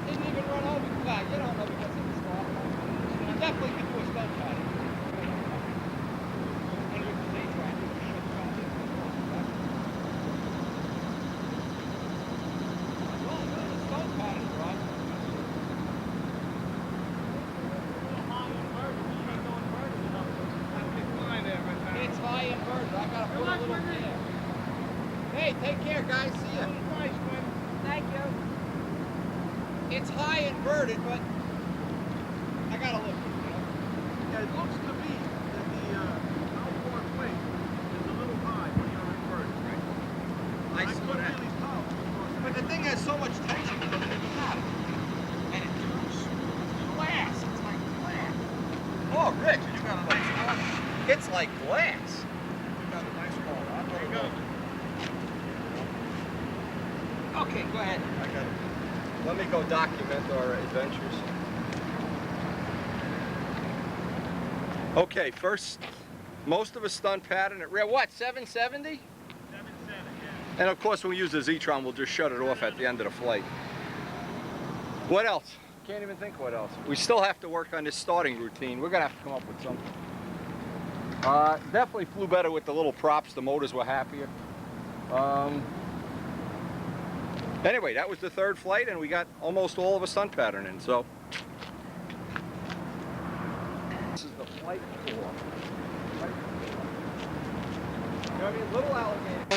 didn't even run over. Well, you don't know because of the start. I definitely can do a stunt pattern. And with the Z-track, you can shut down the well, there's a stunt pattern, right? It's high inverted. I gotta put a little there. Hey, take care, guys. See ya. Thank you. It's high inverted, but I gotta look. Yeah, it looks to me that the outboard weight is a little high when you're inverted, right? I I see couldn't that. really tell. But the thing has so much tension because of the paddle. And it turns glass. It's like glass. Oh, Rich, you got a nice ball. It's like glass. You got a nice ball. There you go. Okay, go ahead. I got it. Let me go document our adventures. Okay, first, most of a stunt pattern at what, 770? 7-7, yeah. And of course, when we use the Z-Tron, we'll just shut it off at the end of the flight. What else? Can't even think what else. We still have to work on this starting routine. We're gonna have to come up with something. Definitely flew better with the little props. The motors were happier. Anyway, that was the third flight, and we got almost all of a stunt pattern in. So this is the flight 4. You know what I mean? Little alligator.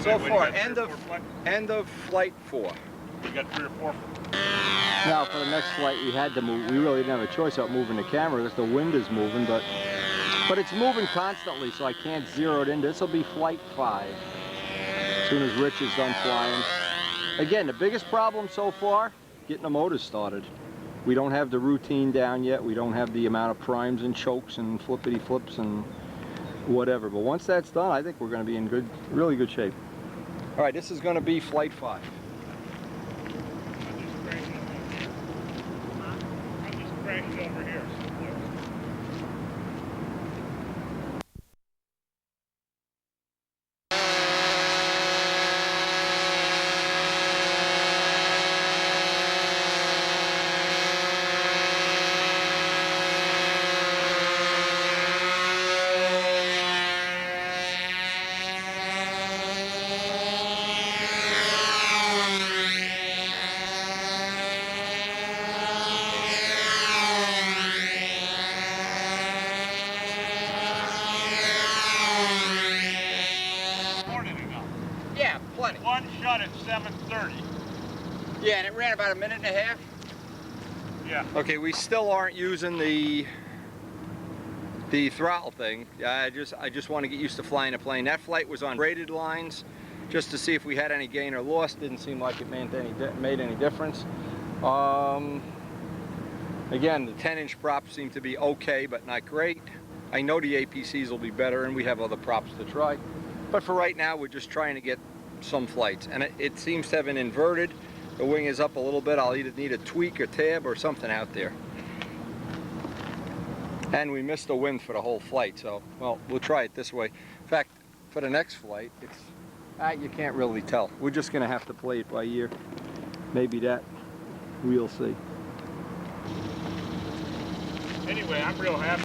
So What do you far, got, end 3 or of 4 flights? end of flight 4. We got 3 or 4. Now for the next flight we had to move. We really didn't have a choice about moving the camera because the wind is moving, but it's moving constantly, so I can't zero it in. This will be flight 5 as soon as Rich is done flying. Again, the biggest problem so far, getting the motor started. We don't have the routine down yet. We don't have the amount of primes and chokes and flippity flips and whatever. But once that's done, I think we're going to be in really good shape. All right, this is going to be flight 5. I just crashed over here. Morning enough. Yeah, plenty. One shot at 7:30. Yeah, and it ran about a minute and a half. Yeah. Okay, we still aren't using the throttle thing. I just want to get used to flying a plane. That flight was on braided lines just to see if we had any gain or loss. Didn't seem like it made any difference. Again, the 10-inch props seem to be okay, but not great. I know the APCs will be better, and we have other props to try. But for right now, we're just trying to get some flights. And it seems to have been inverted. The wing is up a little bit. I'll either need a tweak or tab or something out there. And we missed the wind for the whole flight, so, well, we'll try it this way. In fact, for the next flight, you can't really tell. We're just going to have to play it by ear. Maybe that, we'll see. Anyway, I'm real happy.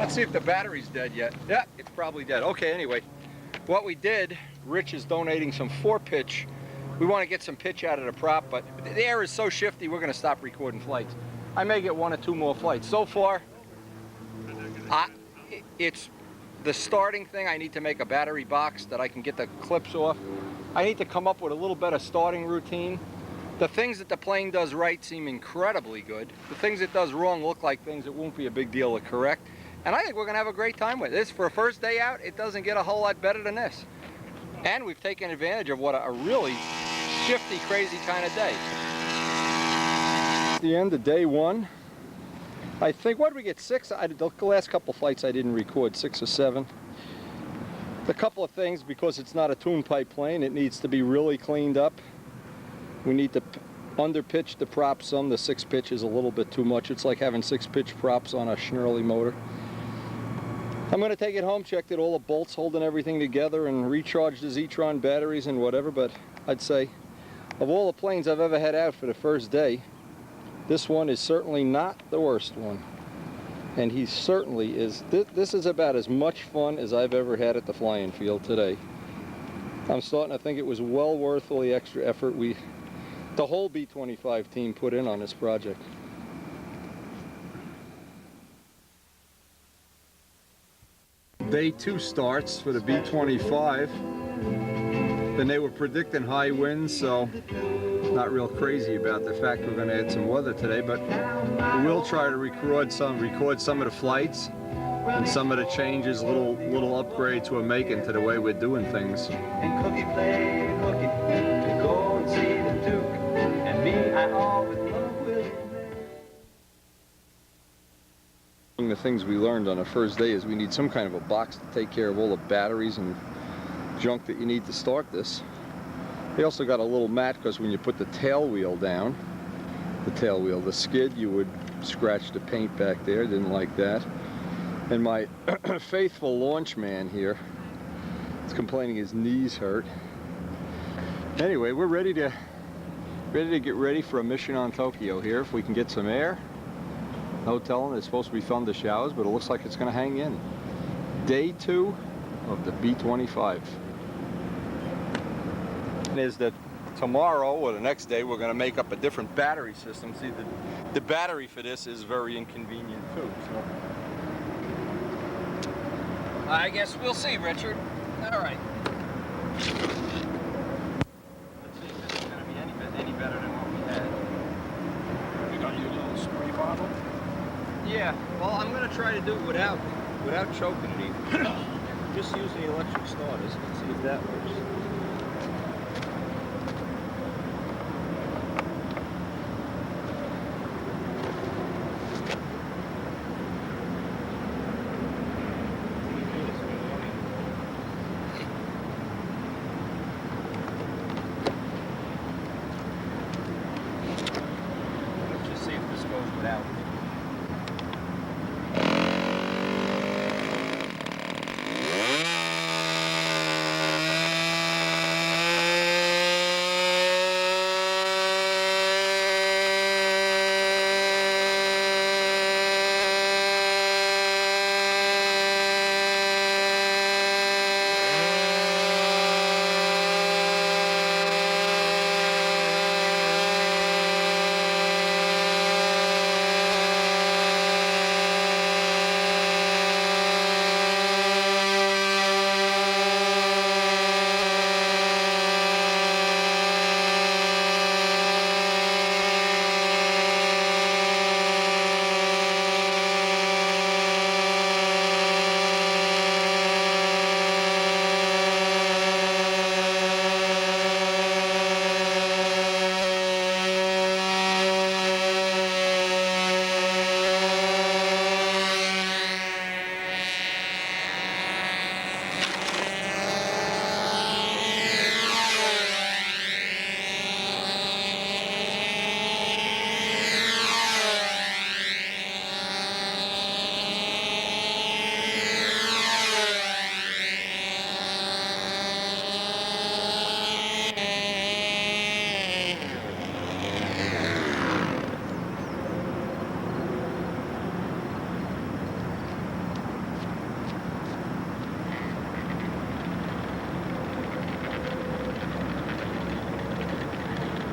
Let's see if the battery's dead yet. Yeah, it's probably dead. Okay, anyway, what we did, Rich is donating some 4-pitch. We want to get some pitch out of the prop, but the air is so shifty, we're going to stop recording flights. I may get 1 or 2 more flights. So far, it's the starting thing. I need to make a battery box that I can get the clips off. I need to come up with a little better starting routine. The things that the plane does right seem incredibly good. The things it does wrong look like things that won't be a big deal to correct. And I think we're going to have a great time with this. For a first day out, it doesn't get a whole lot better than this. And we've taken advantage of what a really shifty, crazy kind of day. The end of day 1. I think, what did we get, 6? The last couple flights I didn't record, 6 or 7. A couple of things, because it's not a tune pipe plane, it needs to be really cleaned up. We need to under-pitch the prop some. The 6-pitch is a little bit too much. It's like having 6-pitch props on a Schnurley motor. I'm going to take it home, check that all the bolts holding everything together, and recharge the Zetron batteries and whatever, but I'd say of all the planes I've ever had out for the first day, this one is certainly not the worst one. And he certainly is. This is about as much fun as I've ever had at the flying field today. I'm starting to think it was well worth all the extra effort the whole B-25 team put in on this project. Day 2 starts for the B-25. Then they were predicting high winds, so not real crazy about the fact we're going to add some weather today, but we will try to record some of the flights and some of the changes, little upgrades we're making to the way we're doing things. And Cookie played hooky to go and see the Duke, and me, I always love Willie. One of the things we learned on the first day is we need some kind of a box to take care of all the batteries and junk that you need to start this. They also got a little mat, because when you put the tail wheel down, the skid, you would scratch the paint back there. Didn't like that. And my faithful launch man here is complaining his knees hurt. Anyway, we're ready to get ready for a mission on Tokyo here. If we can get some air. No telling, it's supposed to be thunder showers, but it looks like it's going to hang in. Day 2 of the B-25. Is that tomorrow or the next day we're going to make up a different battery system. See, the battery for this is very inconvenient too. So I guess we'll see, Richard. All right. let's see if this is going to be any better than what we had. You got your little spray bottle? Yeah, well, I'm going to try to do it without choking it even. Just use the electric starters. Let's see if that works. Let's just see if this goes without.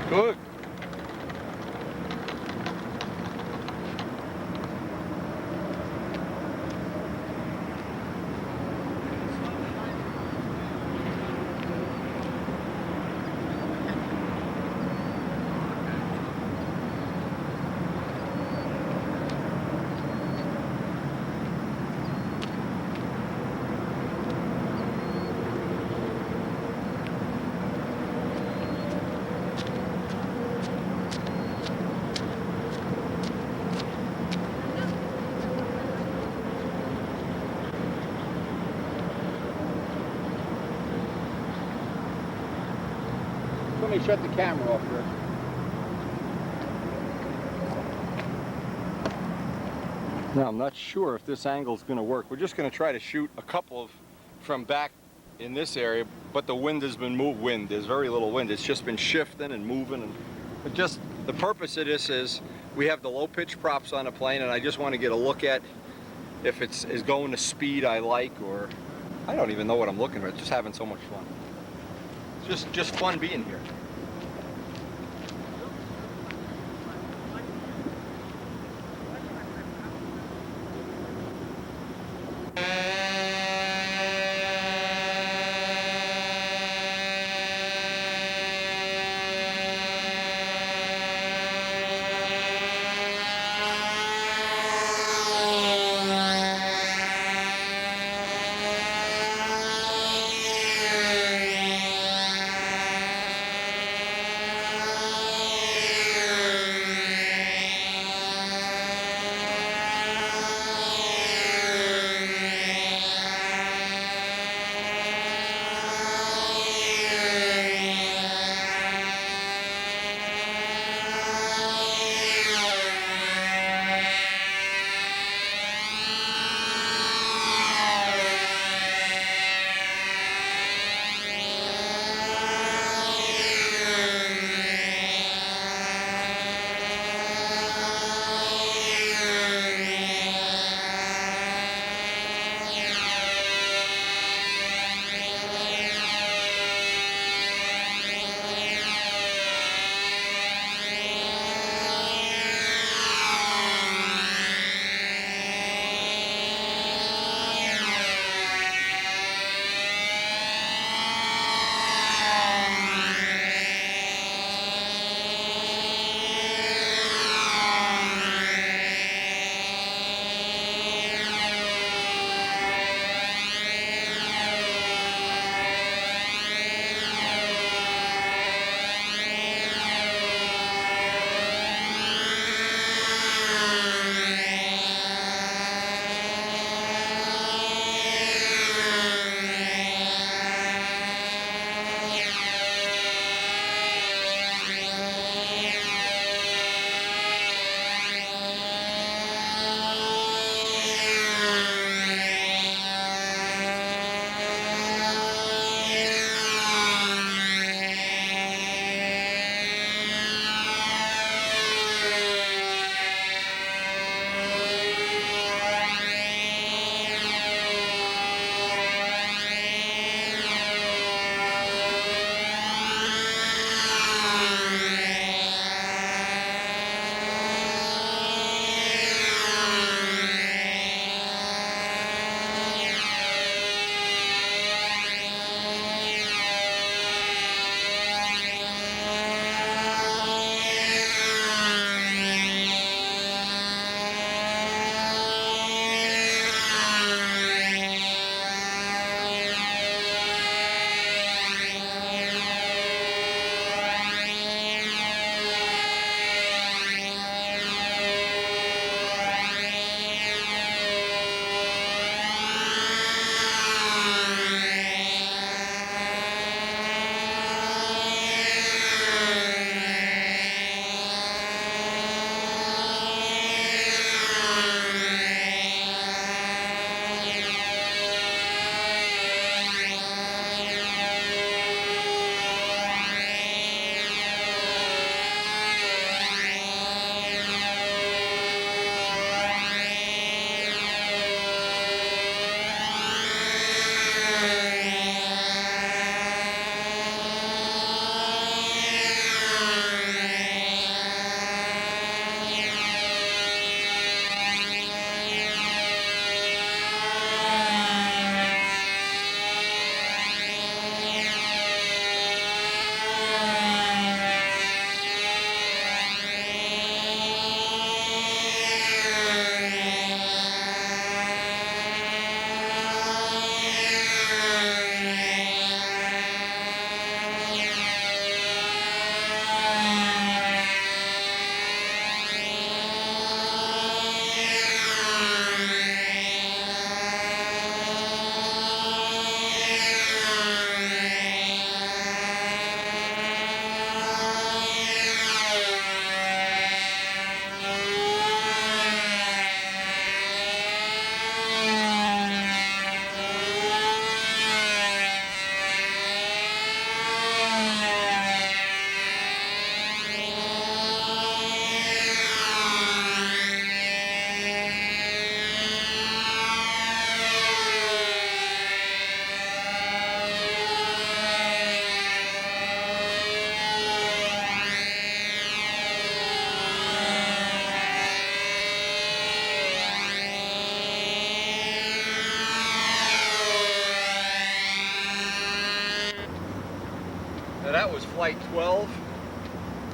Good. Let me shut the camera off here. Now, I'm not sure if this angle is going to work. We're just going to try to shoot a couple of from back in this area, but the wind has been moved. There's very little wind. It's just been shifting and moving. And but just the purpose of this is we have the low pitch props on the plane, and I just want to get a look at if it's is going the speed I like, or I don't even know what I'm looking at. Just having so much fun. It's just fun being here. flight 12.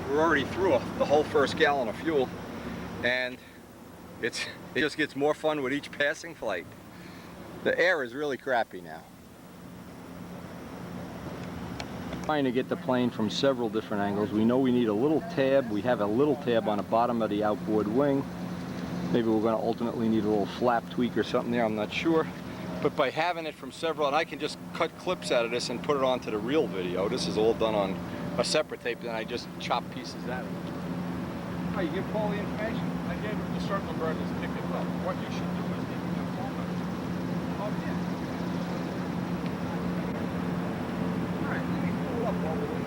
We're already through the whole first gallon of fuel, and it just gets more fun with each passing flight. The air is really crappy now. Trying to get the plane from several different angles. We know we need a little tab. We have a little tab on the bottom of the outboard wing. Maybe we're going to ultimately need a little flap tweak or something there, I'm not sure. But by having it from several, and I can just cut clips out of this and put it onto the real video. This is all done on a separate tape, then I just chop pieces out of it. Oh, you give Paul the information? I gave him the circle guard his ticket. Well, what you should do is give him your phone number. Oh, yeah. All right, let me pull up all the way.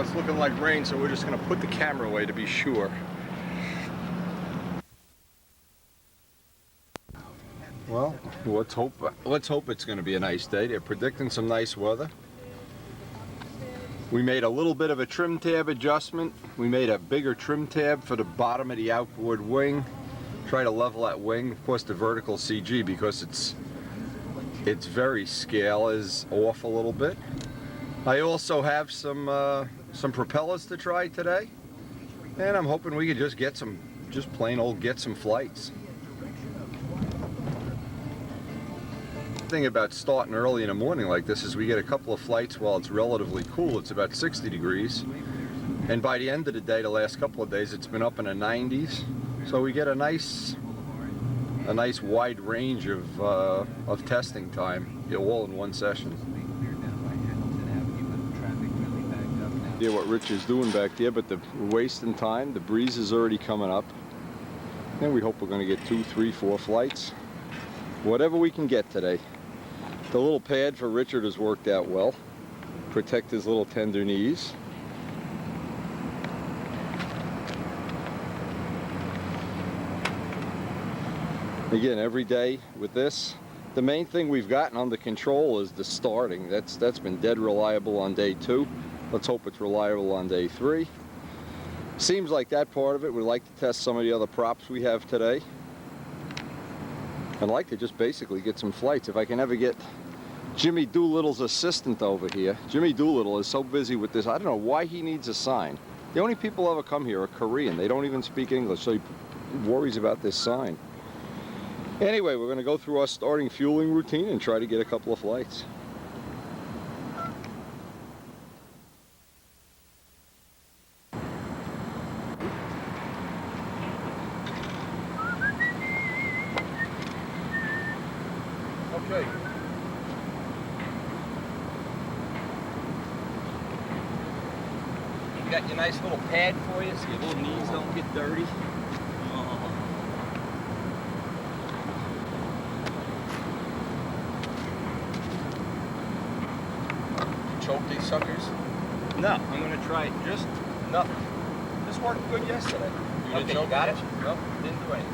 it's looking like rain, so we're just going to put the camera away to be sure. Well, let's hope it's going to be a nice day. They're predicting some nice weather. We made a little bit of a trim tab adjustment. We made a bigger trim tab for the bottom of the outboard wing. Try to level that wing. Of course, the vertical CG, because it's very scale, is off a little bit. I also have some propellers to try today, and I'm hoping we could just get some, just plain old get some flights. The thing about starting early in the morning like this is we get a couple of flights while it's relatively cool. It's about 60 degrees, and by the end of the day, the last couple of days, it's been up in the 90s. So we get a nice wide range of testing time, all in one session. Yeah, what Rich is doing back there, but we're wasting time. The breeze is already coming up, and we hope we're going to get 2, 3, 4 flights, whatever we can get today. The little pad for Richard has worked out well. Protect his little tender knees. Again, every day with this, the main thing we've gotten under control is the starting. That's been dead reliable on day 2. Let's hope it's reliable on day 3. Seems like that part of it. We'd like to test some of the other props we have today. I'd like to just basically get some flights. If I can ever get Jimmy Doolittle's assistant over here. Jimmy Doolittle is so busy with this. I don't know why he needs a sign. The only people who ever come here are Korean. They don't even speak English, so he worries about this sign. Anyway, we're going to go through our starting fueling routine and try to get a couple of flights. Okay. You got your nice little pad for you so your little knees don't get dirty. Choke these suckers? No, I'm gonna try it. Just nothing. This worked good yesterday. Okay, you got it? Nope, didn't do anything.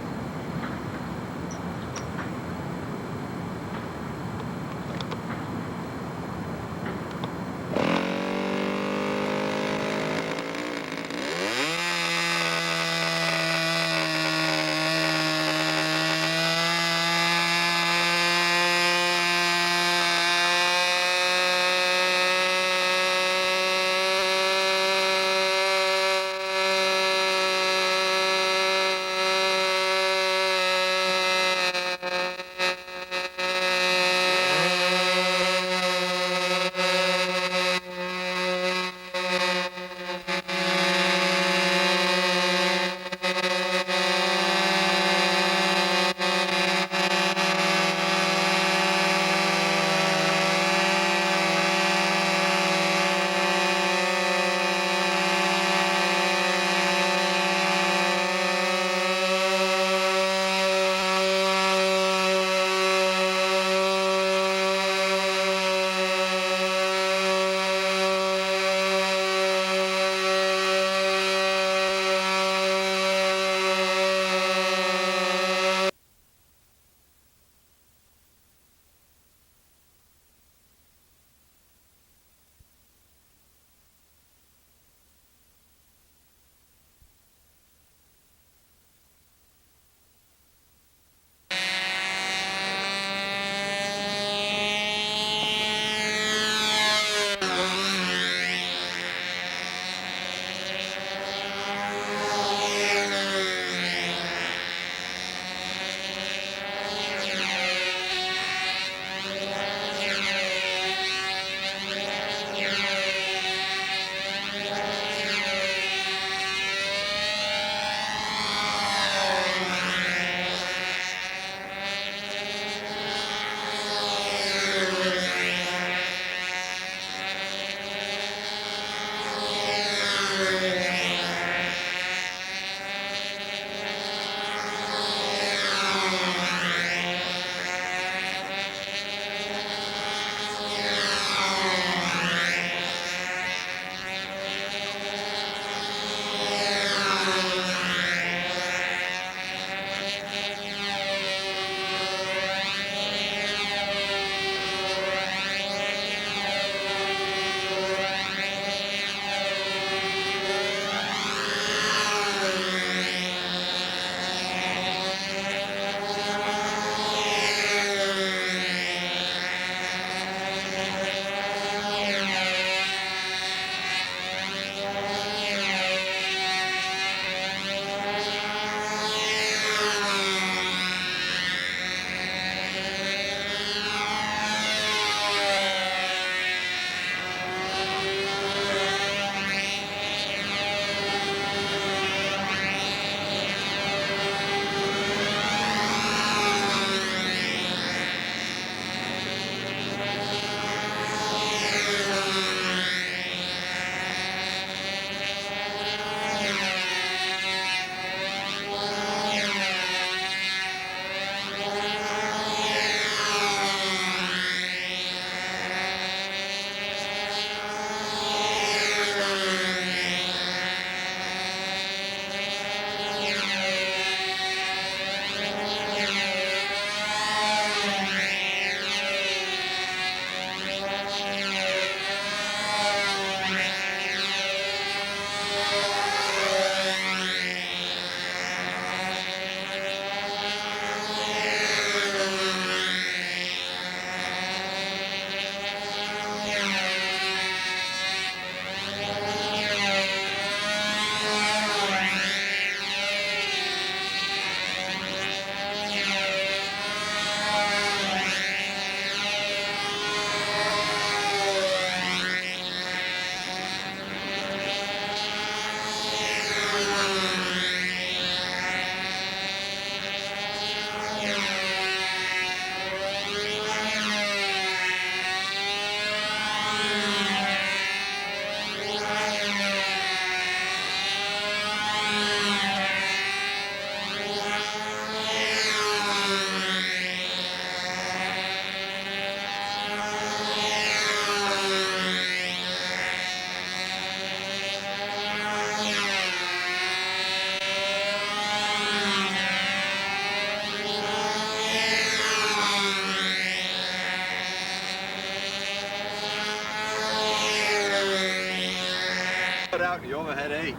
overhead 8.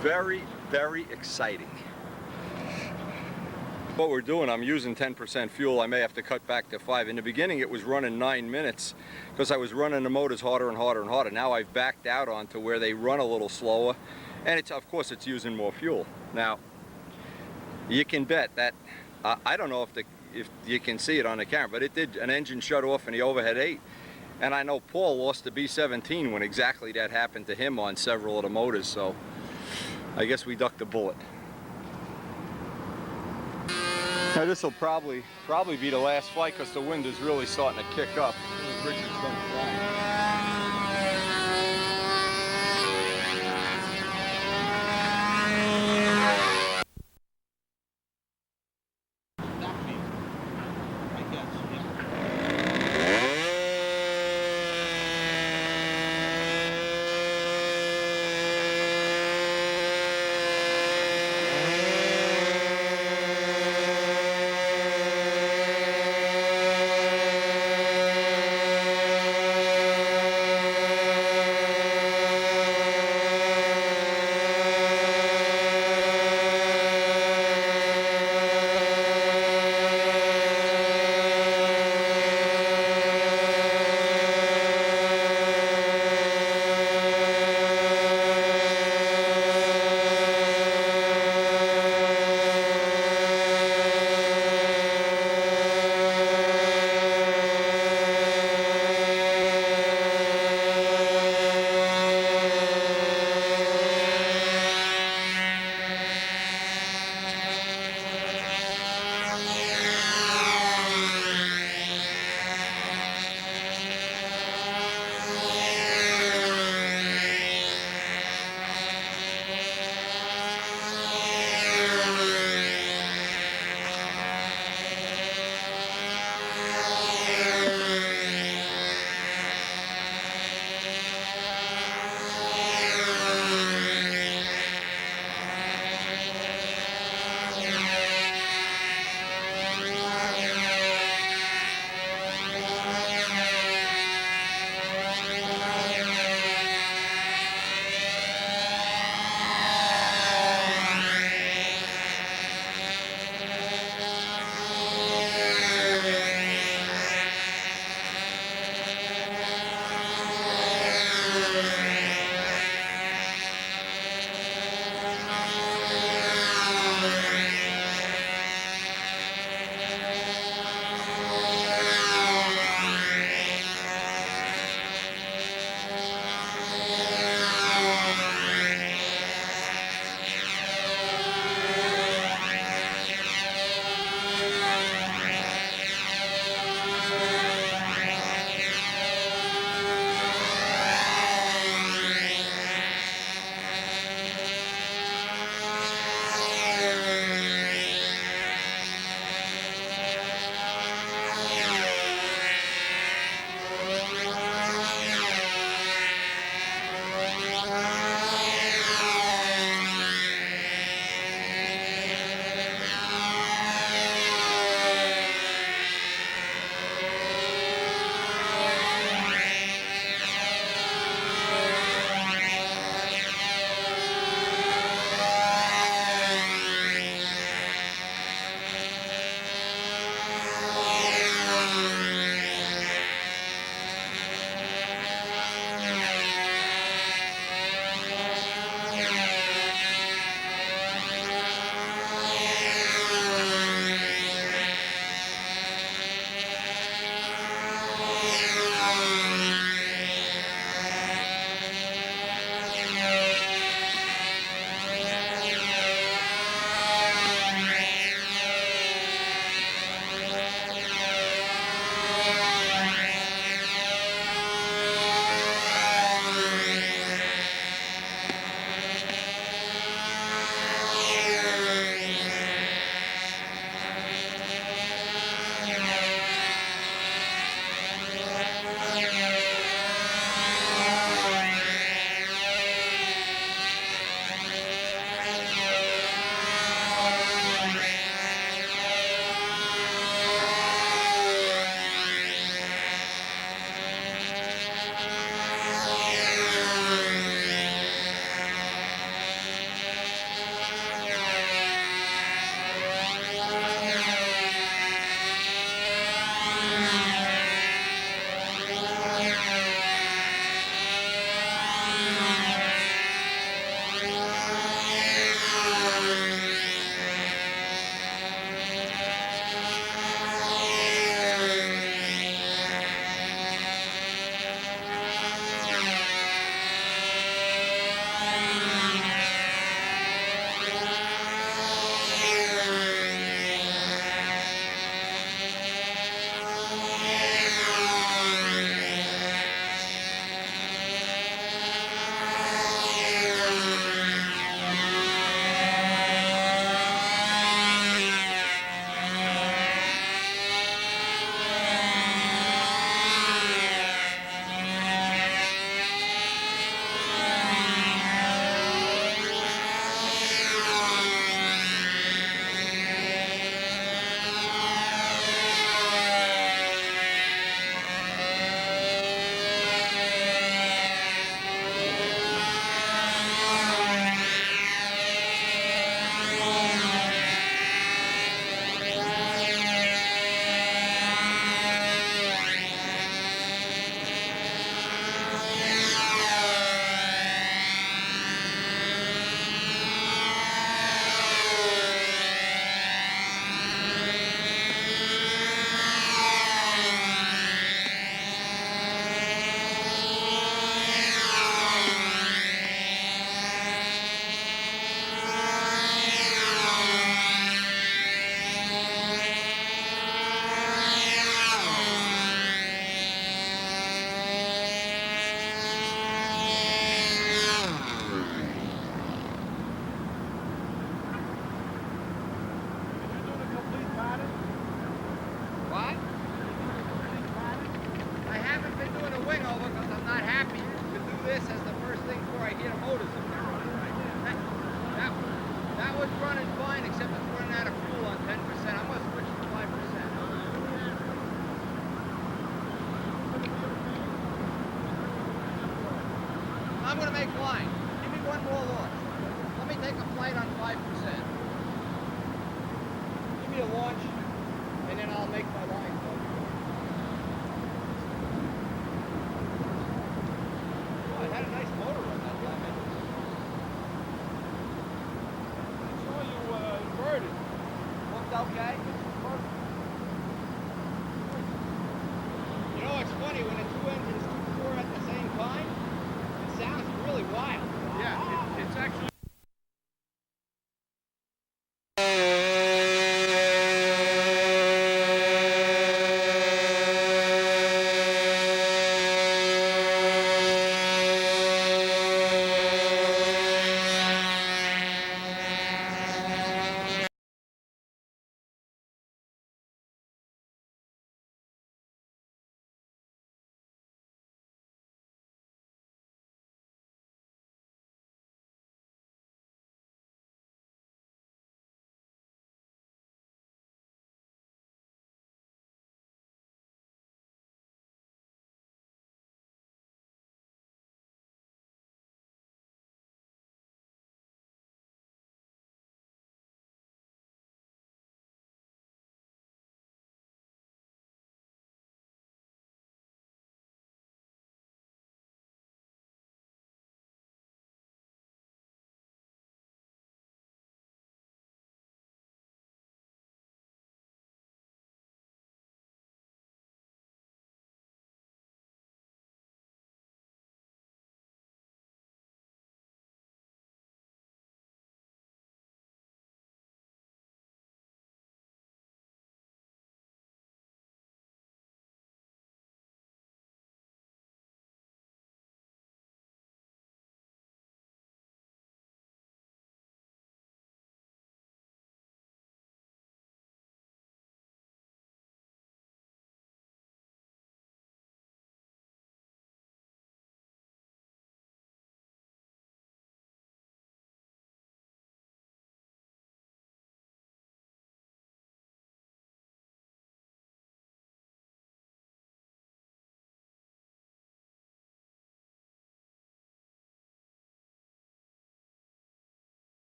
Very, very exciting. What we're doing, I'm using 10% fuel. I may have to cut back to 5. In the beginning it was running 9 minutes because I was running the motors harder and harder and harder. Now I've backed out onto where they run a little slower, and it's, of course, it's using more fuel. Now you can bet that I don't know if you can see it on the camera, but it did an engine shut off in the overhead 8. And I know Paul lost the B17 when exactly that happened to him on several of the motors, so I guess we ducked the bullet. Now this will probably be the last flight because the wind is really starting to kick up. Richard's going to fly. it's running fine, except it's running out of fuel on 10%. I'm going to switch to 5%. I'm going to make line. Give me one more launch. Let me take a flight on 5%. Give me a launch, and then I'll make my line. Oh, it had a nice motor on that guy. I saw you inverted. Looked okay.